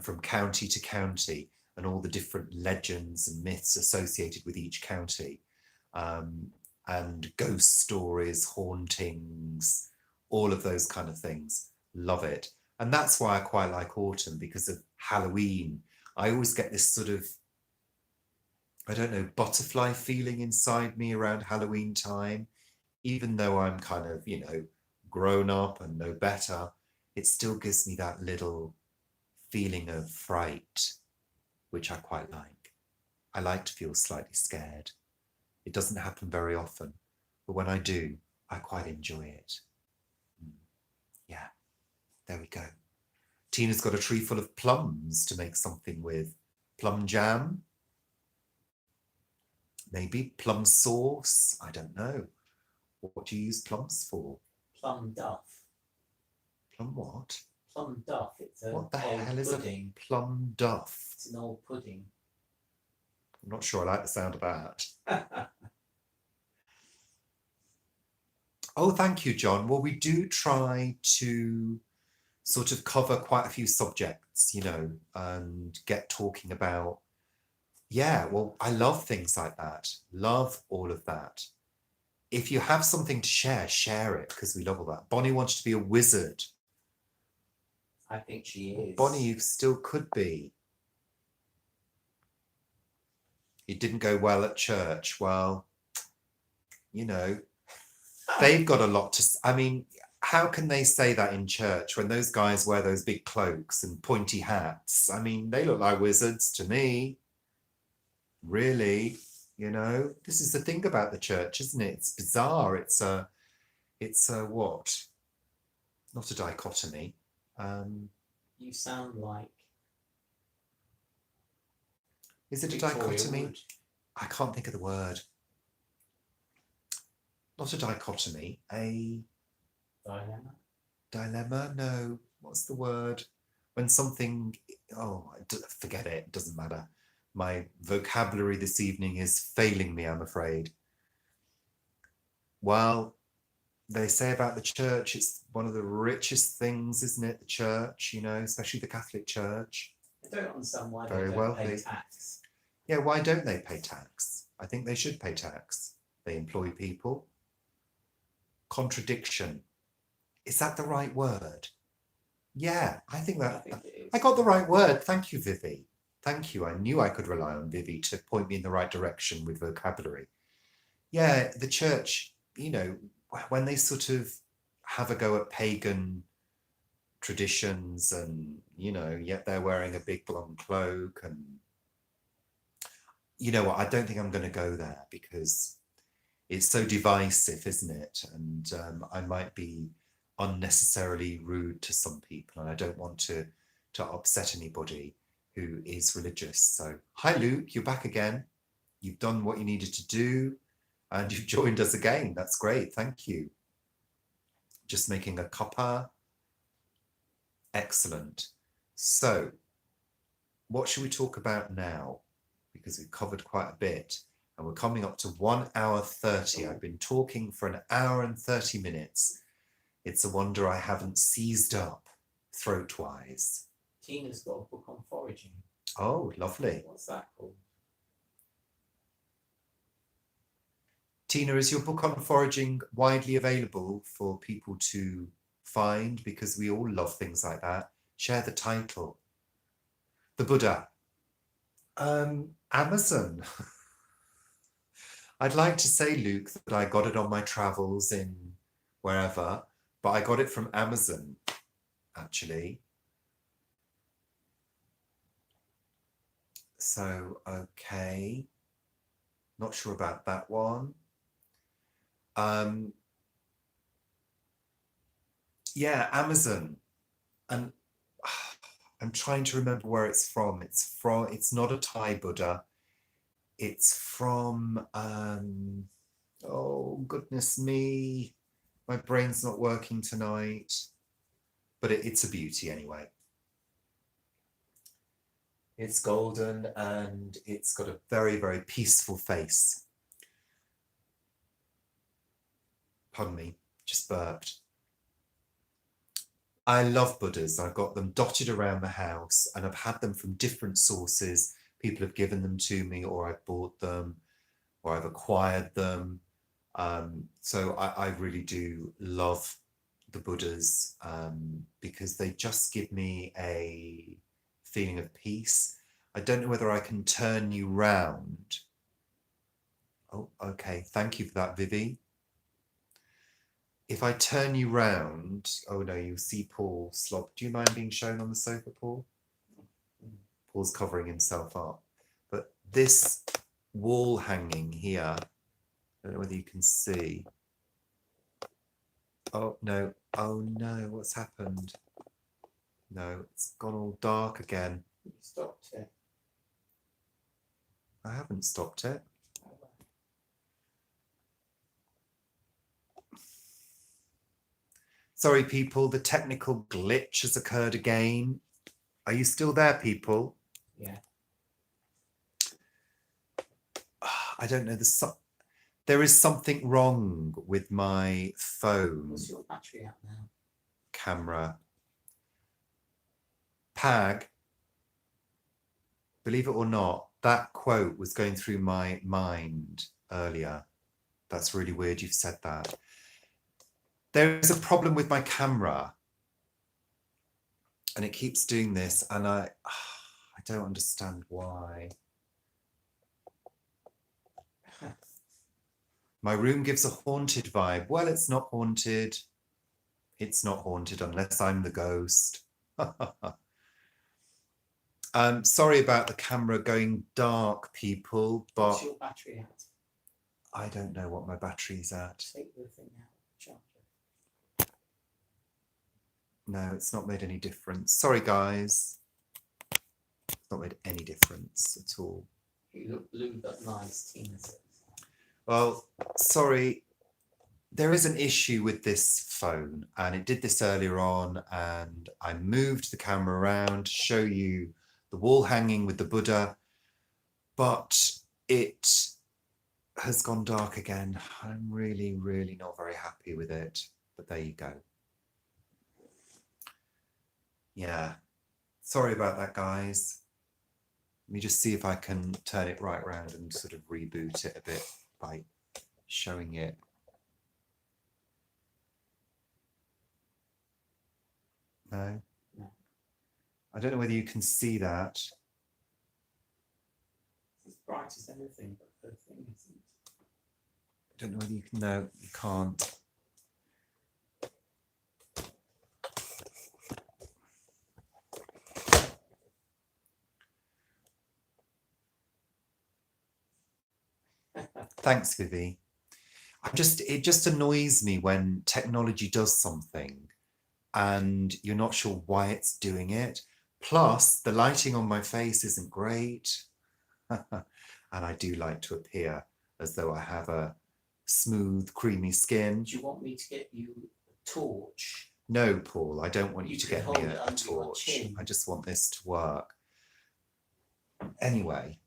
from county to county, and all the different legends and myths associated with each county, and ghost stories, hauntings, all of those kind of things. Love it. And that's why I quite like autumn, because of Halloween. I always get this sort of, I don't know, butterfly feeling inside me around Halloween time. Even though I'm kind of, grown up and know better, it still gives me that little feeling of fright, which I quite like. I like to feel slightly scared. It doesn't happen very often, but when I do, I quite enjoy it. Yeah, there we go. Tina's got a tree full of plums to make something with. Plum jam, maybe plum sauce. I don't know. What do you use plums for? Plum duff. Plum what? Plum duff. It's an What the old hell is pudding. a plum duff? It's an old pudding. I'm not sure I like the sound of that. Oh, thank you, John. Well, we do try to sort of cover quite a few subjects, and get talking about, well, I love things like that. Love all of that. If you have something to share it, because we love all that. Bonnie wanted to be a wizard. I think she is. Bonnie, you still could be. It didn't go well at church. Well, they've got a lot to, I mean, how can they say that in church when those guys wear those big cloaks and pointy hats? I mean, they look like wizards to me. Really, this is the thing about the church, isn't it? It's bizarre. It's a what? Not a dichotomy. You sound like. Is it Victoria a dichotomy? Wood. I can't think of the word. Not a dichotomy. A Dilemma. Dilemma? No. What's the word? When something, forget it. It doesn't matter. My vocabulary this evening is failing me, I'm afraid. Well, they say about the church, it's one of the richest things, isn't it? The church, especially the Catholic Church. I don't understand why Very they don't wealthy. pay tax. Yeah, why don't they pay tax? I think they should pay tax. They employ people. Contradiction. Is that the right word? Yeah, I think that. I think it is. I got the right word. Thank you, Vivi. Thank you. I knew I could rely on Vivi to point me in the right direction with vocabulary. Yeah, the church, when they sort of have a go at pagan traditions and, yet they're wearing a big blonde cloak and, you know what, I don't think I'm going to go there because it's so divisive, isn't it? And I might be unnecessarily rude to some people and I don't want to upset anybody who is religious. So, hi Luke, you're back again. You've done what you needed to do and you've joined us again. That's great. Thank you. Just making a cuppa. Excellent. So, what should we talk about now? Because we've covered quite a bit and we're coming up to 1 hour 30. I've been talking for an hour and 30 minutes. It's a wonder I haven't seized up throat-wise. Tina's got a book on foraging. Oh, lovely. What's that called? Tina, is your book on foraging widely available for people to find? Because we all love things like that. Share the title. The Buddha. Amazon. I'd like to say, Luke, that I got it on my travels in wherever, but I got it from Amazon, actually. So, okay. Not sure about that one. Yeah, Amazon. And I'm trying to remember where it's from. It's not a Thai Buddha. It's from, oh, goodness me. My brain's not working tonight. But it's a beauty anyway. It's golden and it's got a very, very peaceful face. Pardon me, just burped. I love Buddhas. I've got them dotted around the house and I've had them from different sources. People have given them to me or I've bought them or I've acquired them. So I really do love the Buddhas because they just give me a feeling of peace. I don't know whether I can turn you round. Oh, okay. Thank you for that, Vivi. If I turn you round, oh no, you'll see Paul slop. Do you mind being shown on the sofa, Paul? Paul's covering himself up. But this wall hanging here, I don't know whether you can see. Oh no, what's happened? No, it's gone all dark again. You stopped it. I haven't stopped it. Sorry, people, the technical glitch has occurred again. Are you still there, people? Yeah. I don't know. There is something wrong with my phone What's your battery at now? camera. Pag, believe it or not, that quote was going through my mind earlier. That's really weird you've said that. There's a problem with my camera and it keeps doing this and I don't understand why. My room gives a haunted vibe. Well, it's not haunted. It's not haunted unless I'm the ghost. Sorry about the camera going dark, people, but What's your battery at? I don't know what my battery's at. Take the thing out, charge it. No, it's not made any difference. Sorry, guys. It's not made any difference at all. You look blue but nice, Tina says. Well, sorry. There is an issue with this phone, and it did this earlier on, and I moved the camera around to show you the wall hanging with the Buddha, but it has gone dark again. I'm really, really not very happy with it, but there you go. Yeah, sorry about that, guys. Let me just see if I can turn it right around and sort of reboot it a bit by showing it. No? No. I don't know whether you can see that. It's as bright as anything, but the thing isn't. I don't know whether you can. No, you can't. Thanks, Vivi. It just annoys me when technology does something and you're not sure why it's doing it. Plus, the lighting on my face isn't great. And I do like to appear as though I have a smooth, creamy skin. Do you want me to get you a torch? No, Paul, I don't want you You to could get hold me it a under your torch. chin. I just want this to work. Anyway.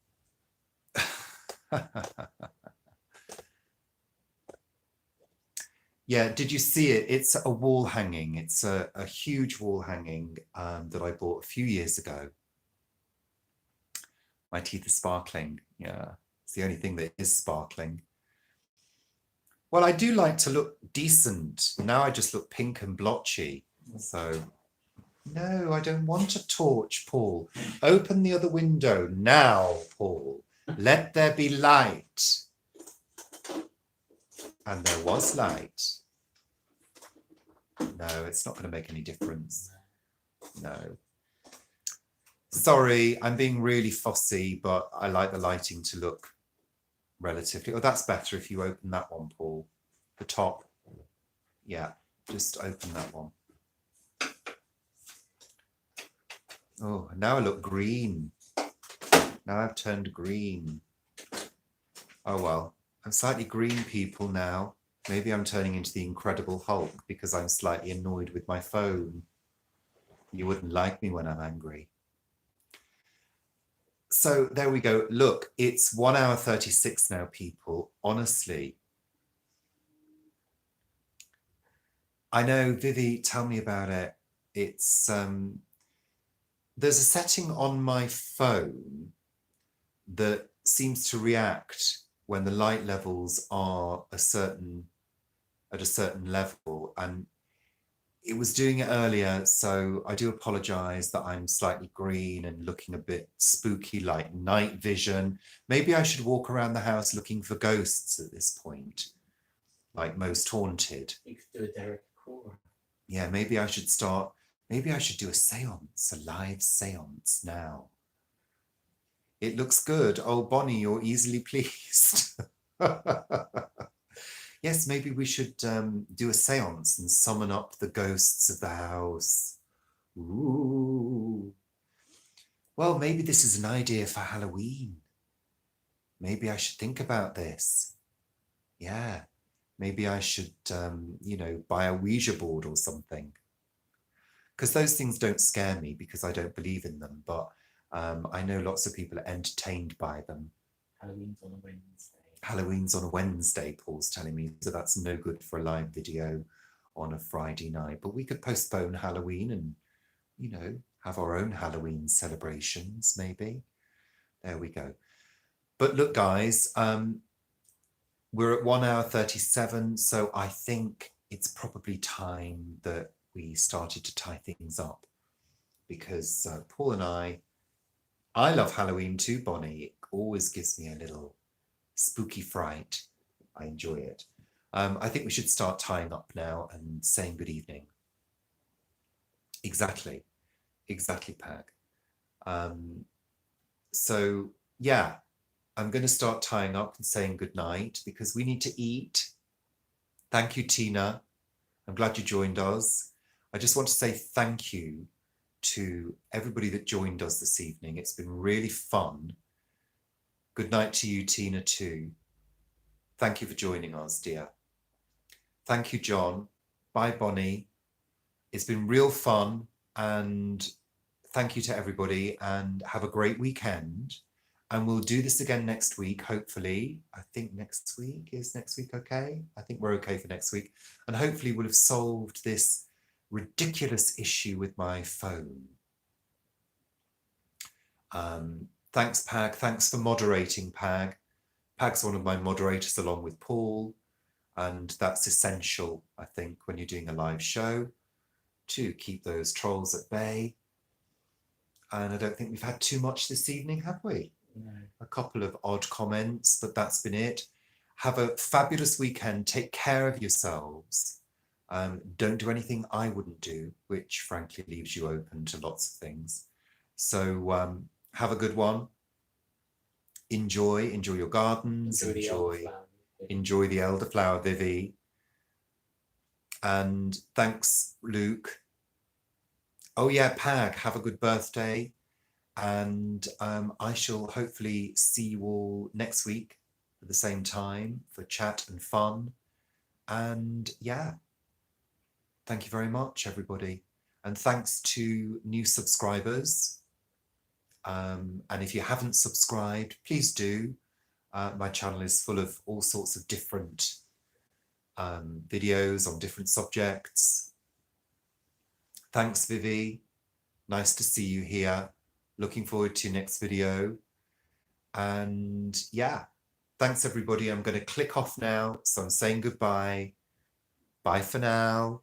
Yeah, did you see it? It's a wall hanging. It's a huge wall hanging that I bought a few years ago. My teeth are sparkling. Yeah, it's the only thing that is sparkling. Well, I do like to look decent. Now I just look pink and blotchy. So, no, I don't want a torch, Paul. Open the other window now, Paul. Let there be light. And there was light. No, it's not going to make any difference. No. Sorry, I'm being really fussy, but I like the lighting to look relatively. Oh, that's better if you open that one, Paul. The top. Yeah, just open that one. Oh, now I look green. Now I've turned green. Oh, well, I'm slightly green, people, now. Maybe I'm turning into the Incredible Hulk because I'm slightly annoyed with my phone. You wouldn't like me when I'm angry. So there we go. Look, it's 1 hour 36 now, people. Honestly. I know, Vivi, tell me about it. It's there's a setting on my phone that seems to react when the light levels are at a certain level, and it was doing it earlier, so I do apologize that I'm slightly green and looking a bit spooky, like night vision. Maybe I should walk around the house looking for ghosts at this point, like Most Haunted. You could do a Derek Cora. Yeah, maybe I should do a seance, a live seance now. It looks good. Oh, Bonnie, you're easily pleased. Yes, maybe we should do a seance and summon up the ghosts of the house. Ooh. Well, maybe this is an idea for Halloween. Maybe I should think about this. Yeah, maybe I should, buy a Ouija board or something. Because those things don't scare me because I don't believe in them, but I know lots of people are entertained by them. Halloween's on a Wednesday. Halloween's on a Wednesday, Paul's telling me, so that's no good for a live video on a Friday night. But we could postpone Halloween and, have our own Halloween celebrations, maybe. There we go. But look, guys, we're at 1 hour 37, so I think it's probably time that we started to tie things up because Paul and I love Halloween too, Bonnie. It always gives me a little spooky fright. I enjoy it. I think we should start tying up now and saying good evening. Exactly, Pag. So yeah, I'm going to start tying up and saying good night because we need to eat. Thank you, Tina. I'm glad you joined us. I just want to say thank you to everybody that joined us this evening. It's been really fun. Good night to you, Tina, too. Thank you for joining us, dear. Thank you, John. Bye, Bonnie. It's been real fun, and thank you to everybody, and have a great weekend. And we'll do this again next week, hopefully. I think next week okay? I think we're okay for next week. And hopefully we'll have solved this ridiculous issue with my phone. Thanks, Pag. Thanks for moderating, Pag. Pag's one of my moderators along with Paul. And that's essential, I think, when you're doing a live show to keep those trolls at bay. And I don't think we've had too much this evening, have we? No. A couple of odd comments, but that's been it. Have a fabulous weekend. Take care of yourselves. Don't do anything I wouldn't do, which frankly leaves you open to lots of things. So have a good one. Enjoy your gardens. Enjoy the elderflower, Vivi. And thanks, Luke. Oh yeah, Pag, have a good birthday. And I shall hopefully see you all next week at the same time for chat and fun. And yeah, thank you very much, everybody. And thanks to new subscribers. And if you haven't subscribed, please do. My channel is full of all sorts of different videos on different subjects. Thanks, Vivi. Nice to see you here. Looking forward to your next video. And yeah, thanks everybody. I'm going to click off now. So I'm saying goodbye. Bye for now.